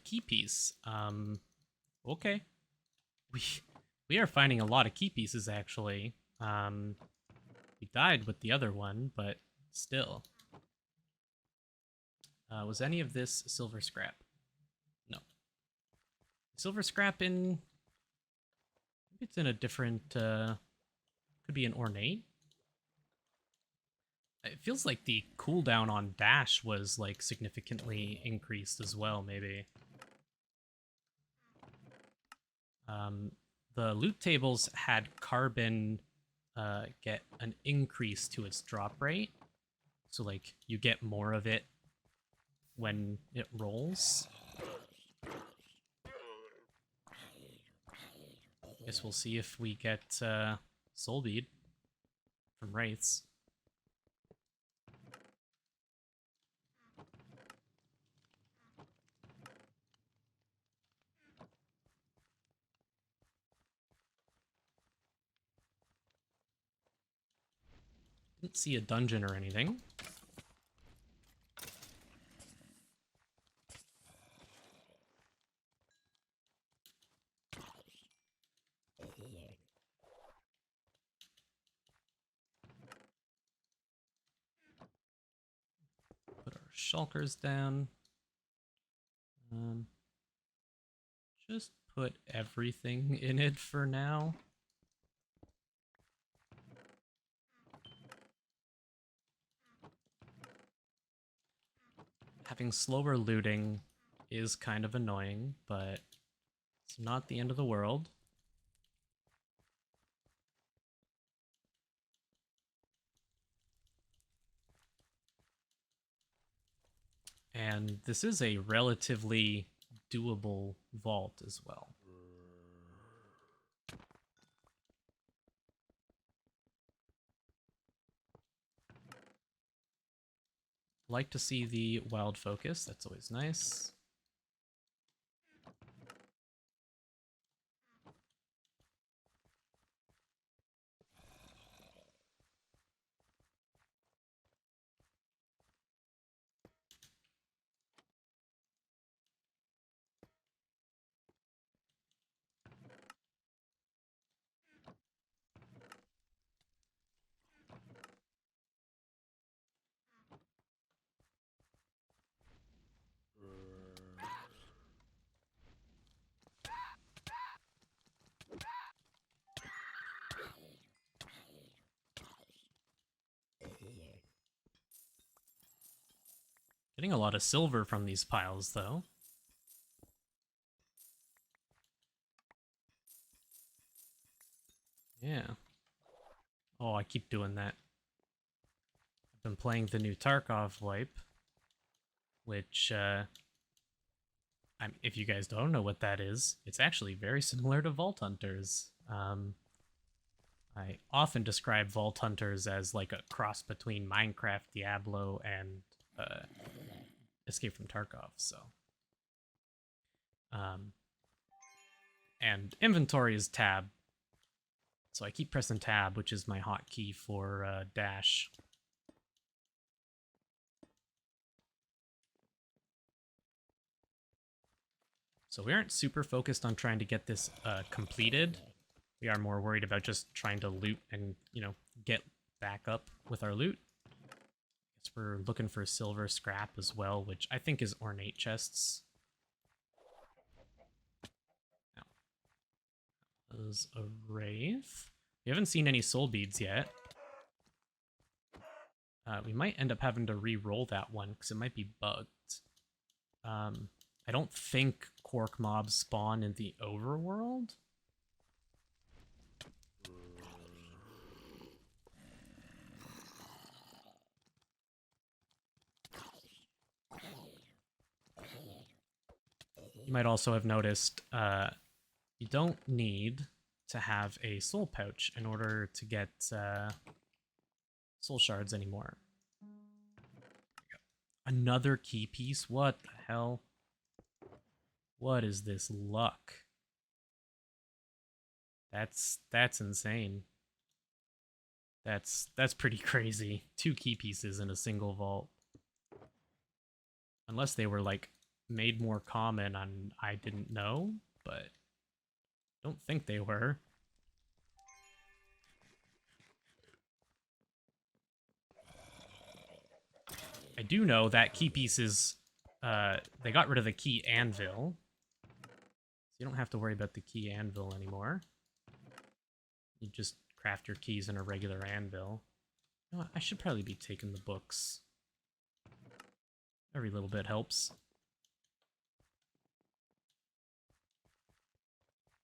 Key piece. Okay. We we are finding a lot of key pieces actually. We died with the other one, but still. Was any of this silver scrap? No. Silver scrap in... Maybe it's in a different... could be an ornate? It feels like the cooldown on dash was, like, significantly increased as well, maybe. The loot tables had carbon get an increase to its drop rate. So, like, you get more of it when it rolls. Guess we'll see if we get soul bead from wraiths. Didn't see a dungeon or anything. Put our shulkers down. Just put everything in it for now. Having slower looting is kind of annoying, but it's not the end of the world. And this is a relatively doable vault as well. Like to see the wild focus, that's always nice. Getting a lot of silver from these piles, though. Yeah. Oh, I keep doing that. I've been playing the new Tarkov wipe, which, if you guys don't know what that is, it's actually very similar to Vault Hunters. I often describe Vault Hunters as like a cross between Minecraft, Diablo, and Escape from Tarkov, so. And inventory is tab. So I keep pressing tab, which is my hotkey for dash. So we aren't super focused on trying to get this completed. We are more worried about just trying to loot and, you know, get back up with our loot. Guess we're looking for silver scrap as well, which I think is ornate chests. No. That was a wraith. We haven't seen any soul beads yet. We might end up having to re-roll that one because it might be bugged. I I don't think quark mobs spawn in the overworld. You might also have noticed you don't need to have a soul pouch in order to get soul shards anymore. Another key piece? What the hell? What is this luck? That's insane. That's pretty crazy. 2 key pieces in a single vault. Unless they were like made more common and I didn't know, but don't think they were. I do know that key pieces, they got rid of the key anvil. So you don't have to worry about the key anvil anymore. You just craft your keys in a regular anvil. You know what? I should probably be taking the books. Every little bit helps.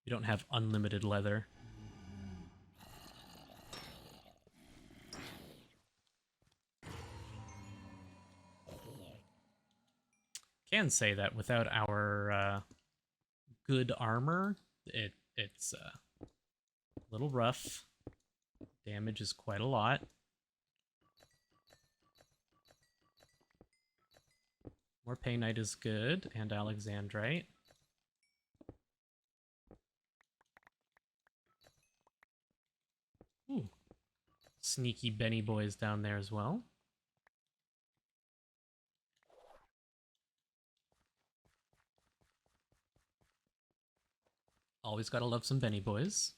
You don't have unlimited leather. Can say that without our good armor, it's a little rough. Damage is quite a lot. More Paynite is good, and Alexandrite. Ooh. Sneaky Benny boys down there as well. Always gotta love some Benny boys.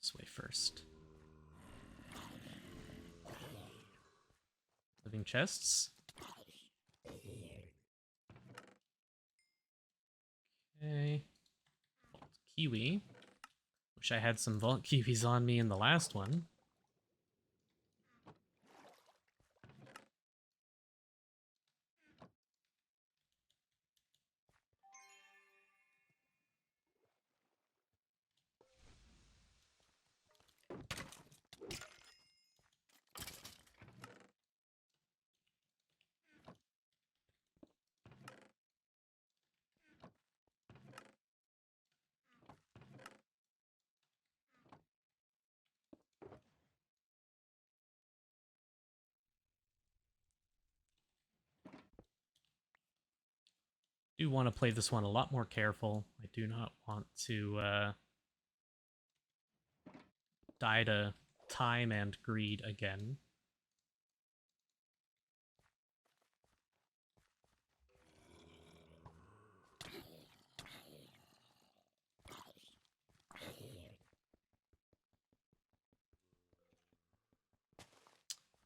This way first. Living chests. Okay. Vault Kiwi. Wish I had some Vault Kiwis on me in the last one. Do want to play this one a lot more careful. I do not want to die to time and greed again.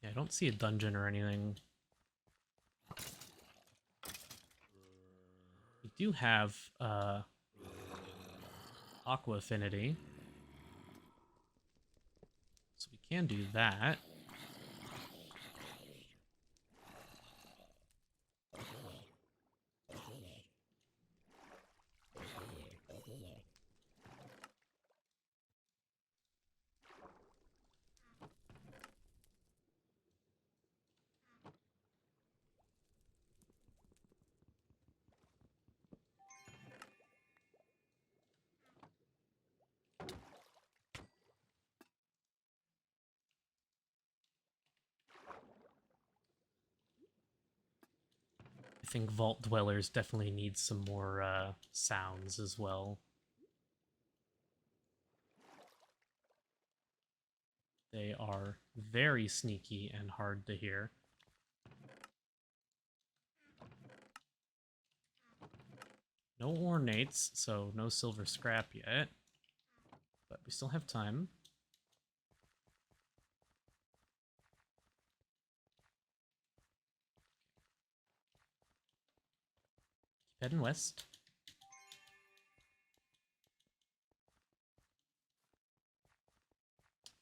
Yeah, I don't see a dungeon or anything. We do have Aqua Affinity. So we can do that. I think Vault Dwellers definitely need some more sounds as well. They are very sneaky and hard to hear. No ornates, so no silver scrap yet. But we still have time. Keep heading west.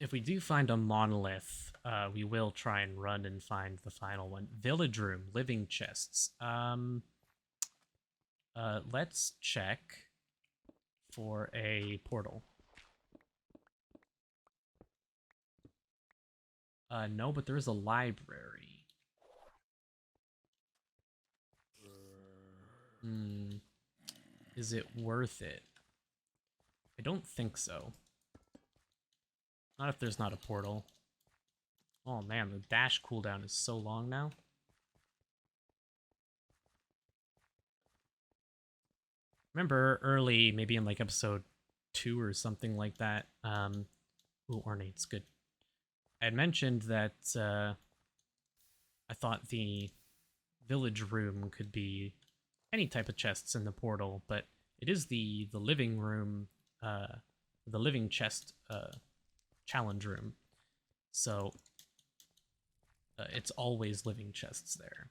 if we do find a monolith, we will try and run and find the final one. Village room, living chests. Let's check for a portal. No, but there is a library. Hmm. Is it worth it? I don't think so. Not if there's not a portal. Oh man, the dash cooldown is so long now. Remember early, maybe in like episode 2 or something like that. Ooh, ornate's good. I had mentioned that I thought the village room could be any type of chests in the portal, but it is the living room, the living chest challenge room. So it's always living chests there,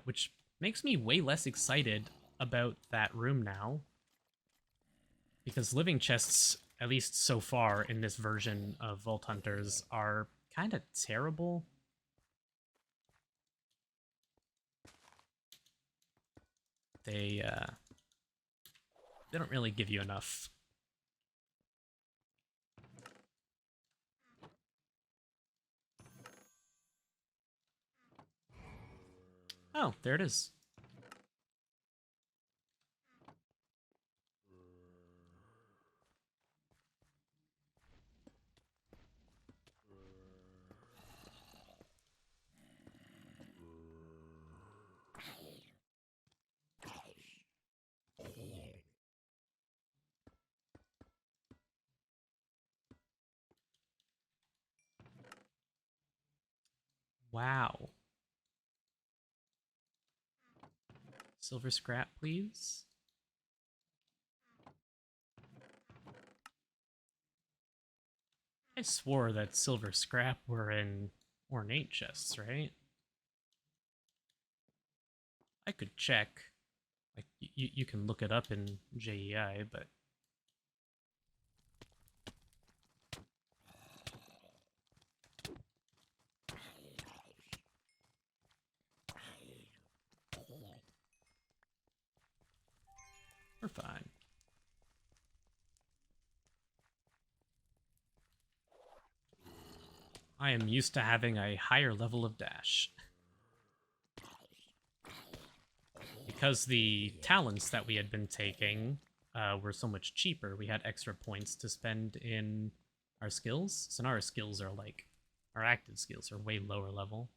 which makes me way less excited about that room now, because living chests, at least so far in this version of Vault Hunters, are kind of terrible. They don't really give you enough. Oh, there it is. Wow. Silver scrap, please. I swore that silver scrap were in ornate chests, right? I could check. Like, you can look it up in JEI, but... we're fine. I am used to having a higher level of dash. Because the talents that we had been taking were so much cheaper, we had extra points to spend in our skills. So now our skills are like, our active skills are way lower level.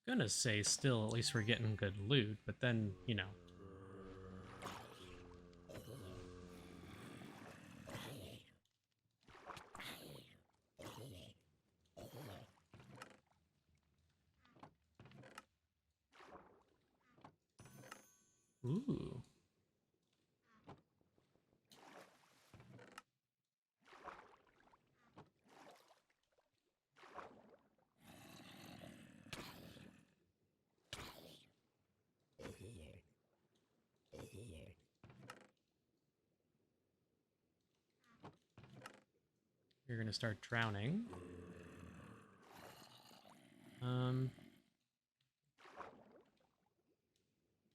Gonna say still, at least we're getting good loot, but then, you know. Ooh. You're gonna start drowning.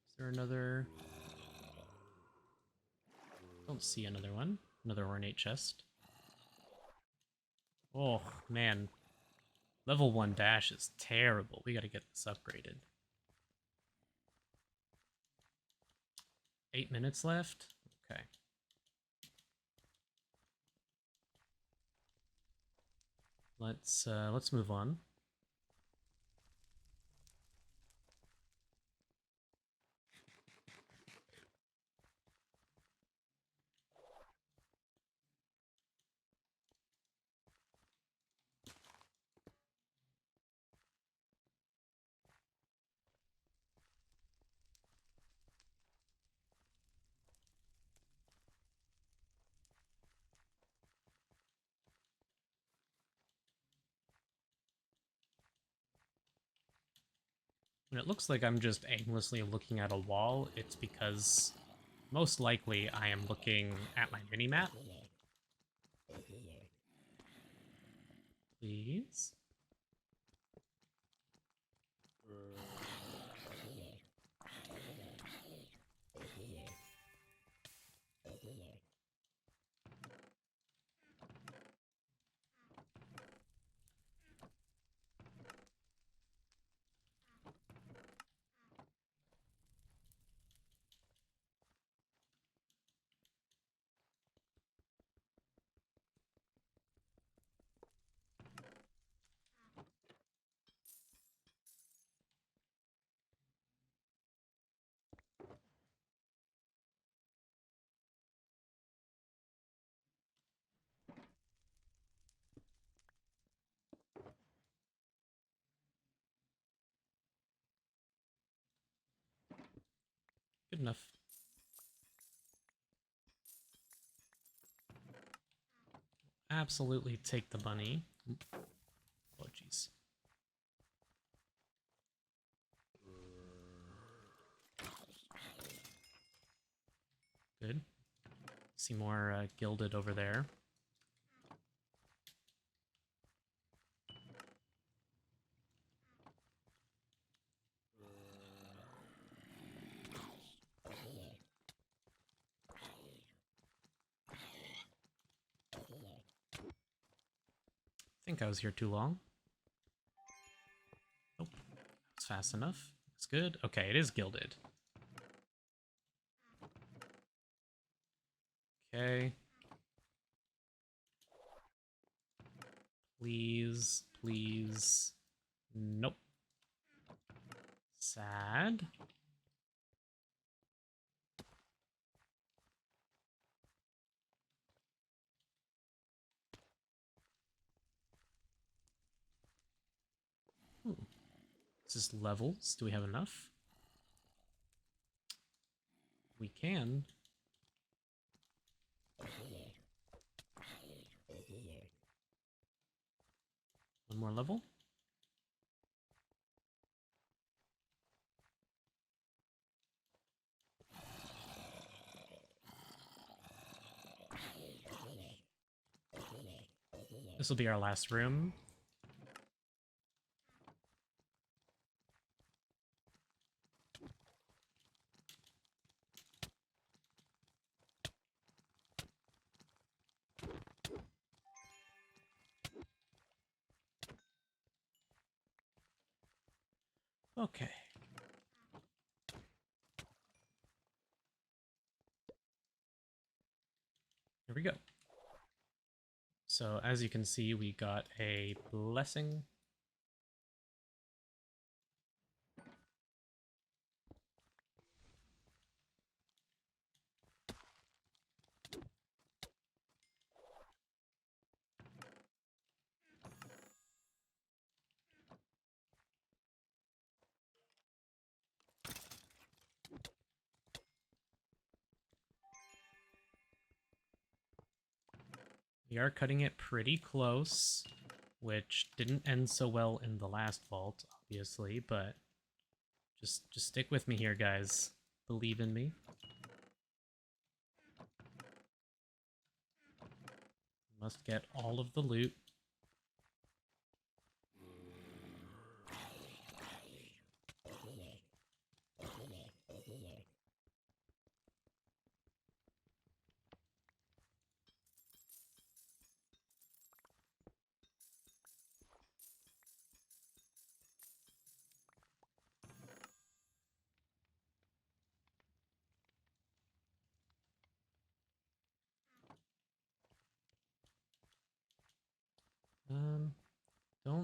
Is there another... Don't see another one. Another ornate chest. Oh, man. Level 1 dash is terrible. We gotta get this upgraded. 8 minutes left? Okay. Let's move on. When it looks like I'm just aimlessly looking at a wall, it's because most likely I am looking at my minimap. Please. Good enough. Absolutely take the money. Oh, jeez. Good. See more gilded over there. I think I was here too long. Nope. That's fast enough. That's good. Okay, it is gilded. Okay. Please, please. Nope. Sad. This is levels. Do we have enough? We can. One more level. This will be our last room. Okay. Here we go. So as you can see, we got a blessing. We are cutting it pretty close, which didn't end so well in the last vault, obviously, but just stick with me here, guys. Believe in me. Must get all of the loot.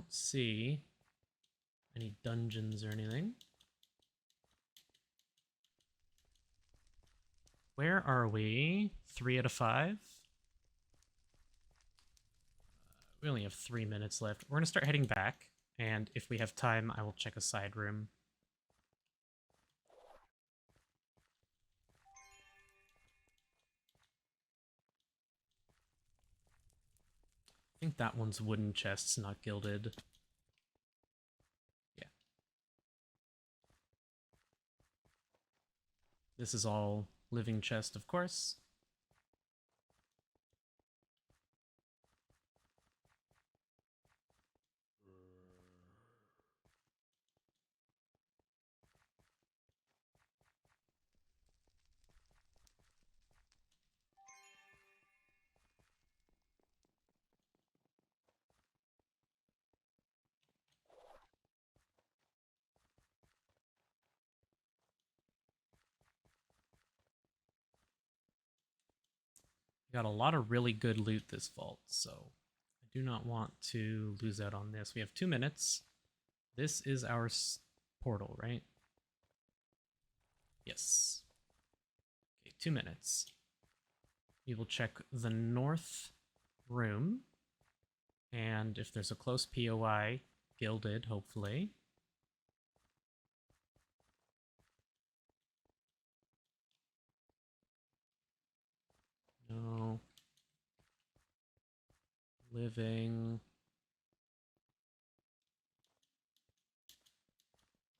don't see any dungeons or anything. Where are we? 3 out of 5. We only have 3 minutes left. We're going to start heading back, and if we have time, I will check a side room. I think that one's wooden chests, not gilded. Yeah. This is all living chest, of course. We got a lot of really good loot this vault, so I do not want to lose out on this. We have 2 minutes. This is our portal, right? Yes. Okay, 2 minutes. We will check the north room, and if there's a close POI, gilded, hopefully. No. Living.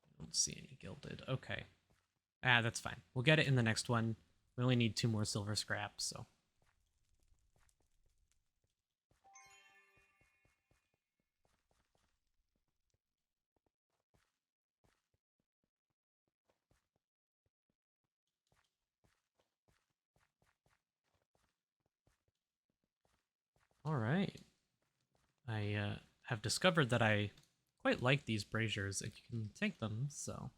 I don't see any gilded. Okay. Ah, that's fine. We'll get it in the next one. We only need 2 more silver scraps, so. All right. I have discovered that I quite like these braziers if you can take them, so.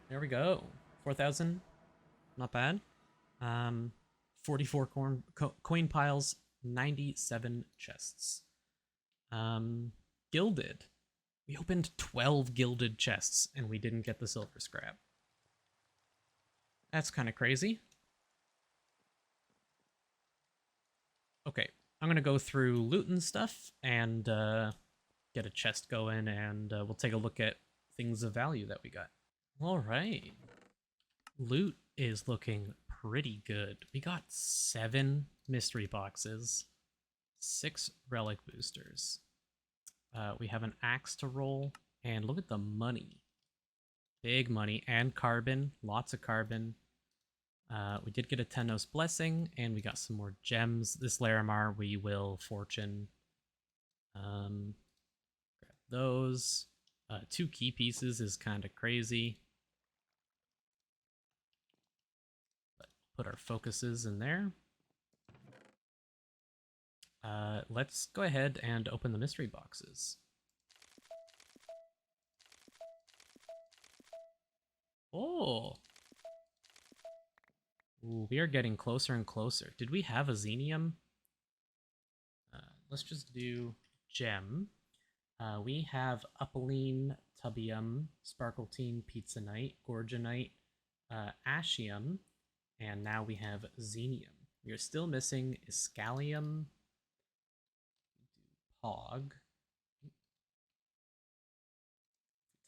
There we go. 4,000. Not bad. 44 coin piles, 97 chests. Gilded. We opened 12 gilded chests and we didn't get the silver scrap. That's kind of crazy. Okay, I'm gonna go through loot and stuff and get a chest going, and we'll take a look at things of value that we got. All right. Loot is looking pretty good. We got 7 mystery boxes, 6 relic boosters. We have an axe to roll, and look at the money. Big money, and carbon, lots of carbon. We did get a Tennos Blessing, and we got some more gems. This Larimar we will fortune. Grab those. 2 key pieces is kind of crazy. But put our focuses in there. Let's go ahead and open the mystery boxes. Oh! Ooh, we are getting closer and closer. Did we have a Xenium? Let's just do gem. We have Upaline, Tubium, Sparkletine, Pizzanite, Gorgonite, Ashium, and now we have Xenium. We are still missing Iscalium, Pog.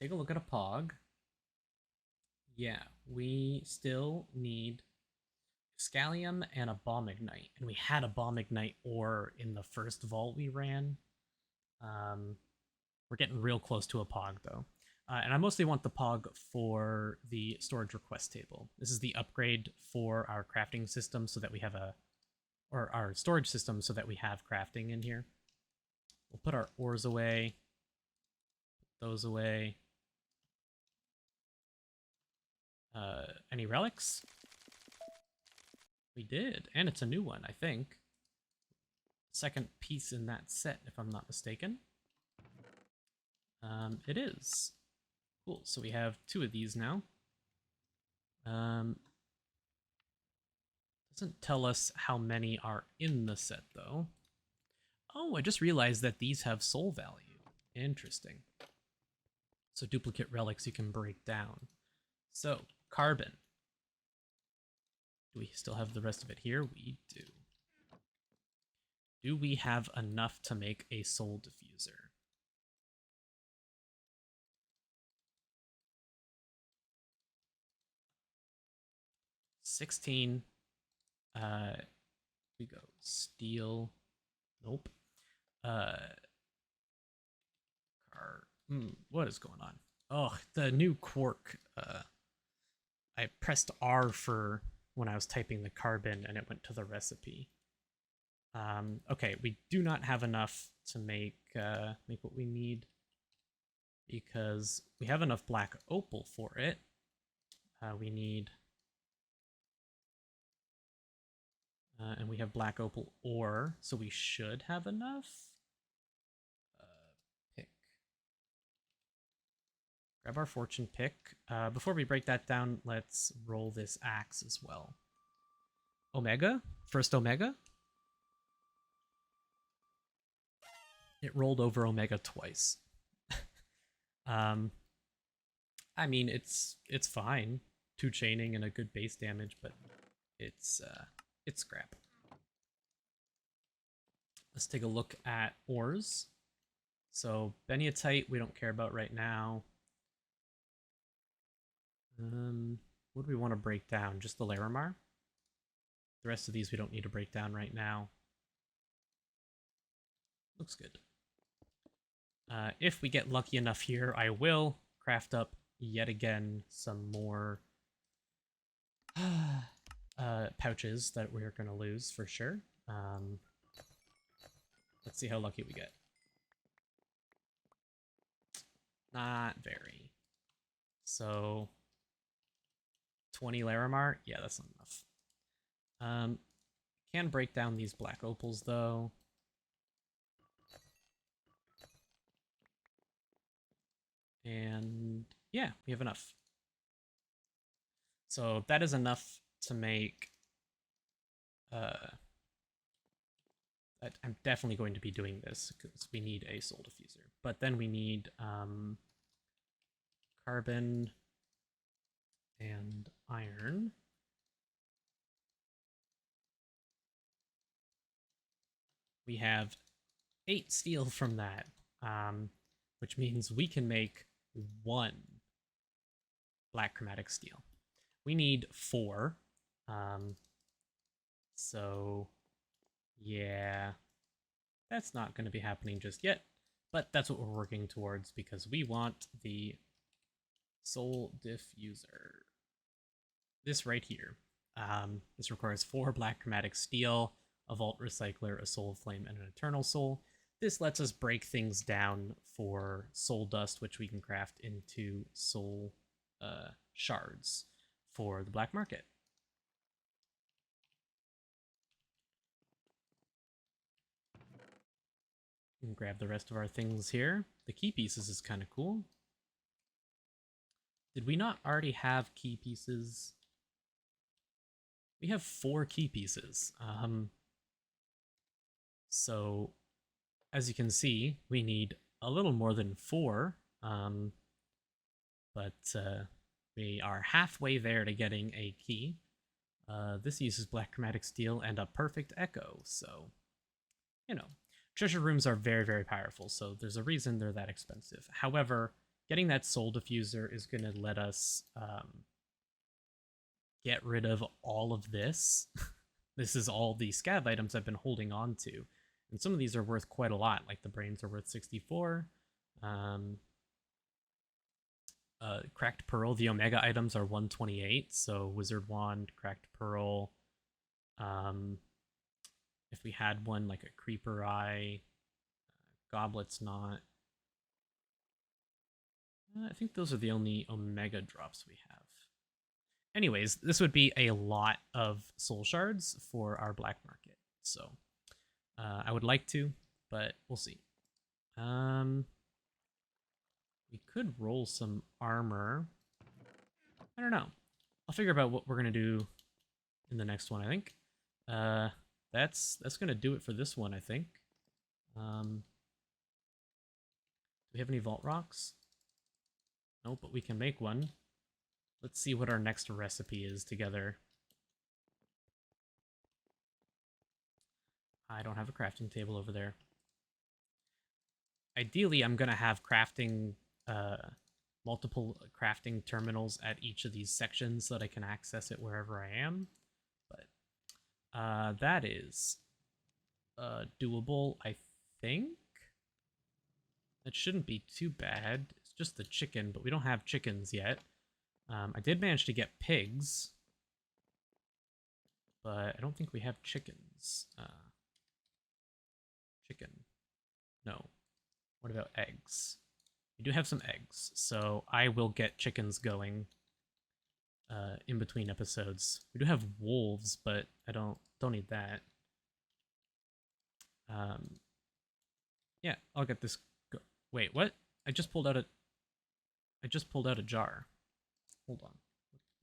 Take a look at a Pog. Yeah, we still need Scallium and a Bomb Ignite. And we had a Bomb Ignite ore in the first vault we ran. We're getting real close to a Pog, though. And I mostly want the Pog for the storage request table. This is the upgrade for our crafting system so that we have or our storage system so that we have crafting in here. We'll put our ores away. Put those away. Any relics? We did, and it's a new one, I think. Second piece in that set, if I'm not mistaken. It is. Cool, so we have 2 of these now. Doesn't tell us how many are in the set, though. Oh, I just realized that these have soul value. Interesting. So duplicate relics you can break down. So, carbon. Do we still have the rest of it here? We do. Do we have enough to make a soul diffuser? $16. We go steel. Nope. Uh, what is going on? Oh, the new quark. I pressed R for when I was typing the carbon and it went to the recipe. Okay, we do not have enough to make what we need because we have enough black opal for it. We need, and we have black opal ore, so we should have enough. Pick. Grab our fortune pick. Before we break that down, let's roll this axe as well. Omega, first Omega. It rolled over Omega twice. I mean, it's fine. 2 chaining and a good base damage, but it's scrap. Let's take a look at ores. So Beniatite we don't care about right now. What do we want to break down? Just the Larimar? The rest of these we don't need to break down right now. Looks good. If we get lucky enough here, I will craft up yet again some more pouches that we're going to lose for sure. Let's see how lucky we get. Not very. So 20 Larimar? Yeah, that's not enough. Can break down these black opals though. And yeah, we have enough. So that is enough to make I'm definitely going to be doing this because we need a soul diffuser. But then we need carbon and iron. We have 8 steel from that, which means we can make 1 black chromatic steel. We need 4. So yeah, that's not going to be happening just yet, but that's what we're working towards because we want the soul diffuser. This right here. This requires 4 black chromatic steel, a vault recycler, a soul flame, and an eternal soul. This lets us break things down for soul dust, which we can craft into soul shards for the black market. And grab the rest of our things here. The key pieces is kind of cool. Did we not already have key pieces? We have 4 key pieces. So, as you can see, we need a little more than 4. But we are halfway there to getting a key. This uses black chromatic steel and a perfect echo, so, you know. Treasure rooms are very, very powerful, so there's a reason they're that expensive. However, getting that soul diffuser is going to let us get rid of all of this. This is all the scav items I've been holding on to. And some of these are worth quite a lot, like the brains are worth 64. Cracked Pearl, the Omega items are 128, so Wizard Wand, Cracked Pearl. If we had one like a Creeper Eye, Goblet's not. I think those are the only Omega drops we have. Anyways, this would be a lot of soul shards for our black market. So I would like to, but we'll see. We could roll some armor. I don't know. I'll figure out what we're gonna do in the next one, I think. That's gonna do it for this one, I think. Do we have any vault rocks? No, but we can make one. Let's see what our next recipe is together. I don't have a crafting table over there. Ideally, I'm going to have crafting, multiple crafting terminals at each of these sections so that I can access it wherever I am. But that is doable, I think. That shouldn't be too bad. It's just the chicken, but we don't have chickens yet. I did manage to get pigs, but I don't think we have chickens. Chicken. No. What about eggs? We do have some eggs, so I will get chickens going in between episodes. We do have wolves, but I don't need that. Yeah, I'll get this. Wait, what? I just pulled out a jar. Hold on.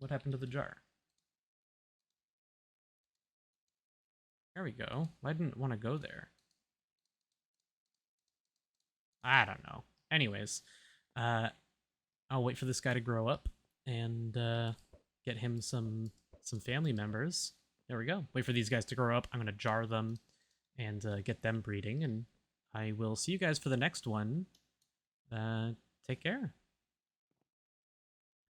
What happened to the jar? There we go. I didn't want to go there. I don't know. Anyways, I'll wait for this guy to grow up and get him some family members. There we go. Wait for these guys to grow up. I'm gonna jar them and get them breeding, and I will see you guys for the next one. Take care.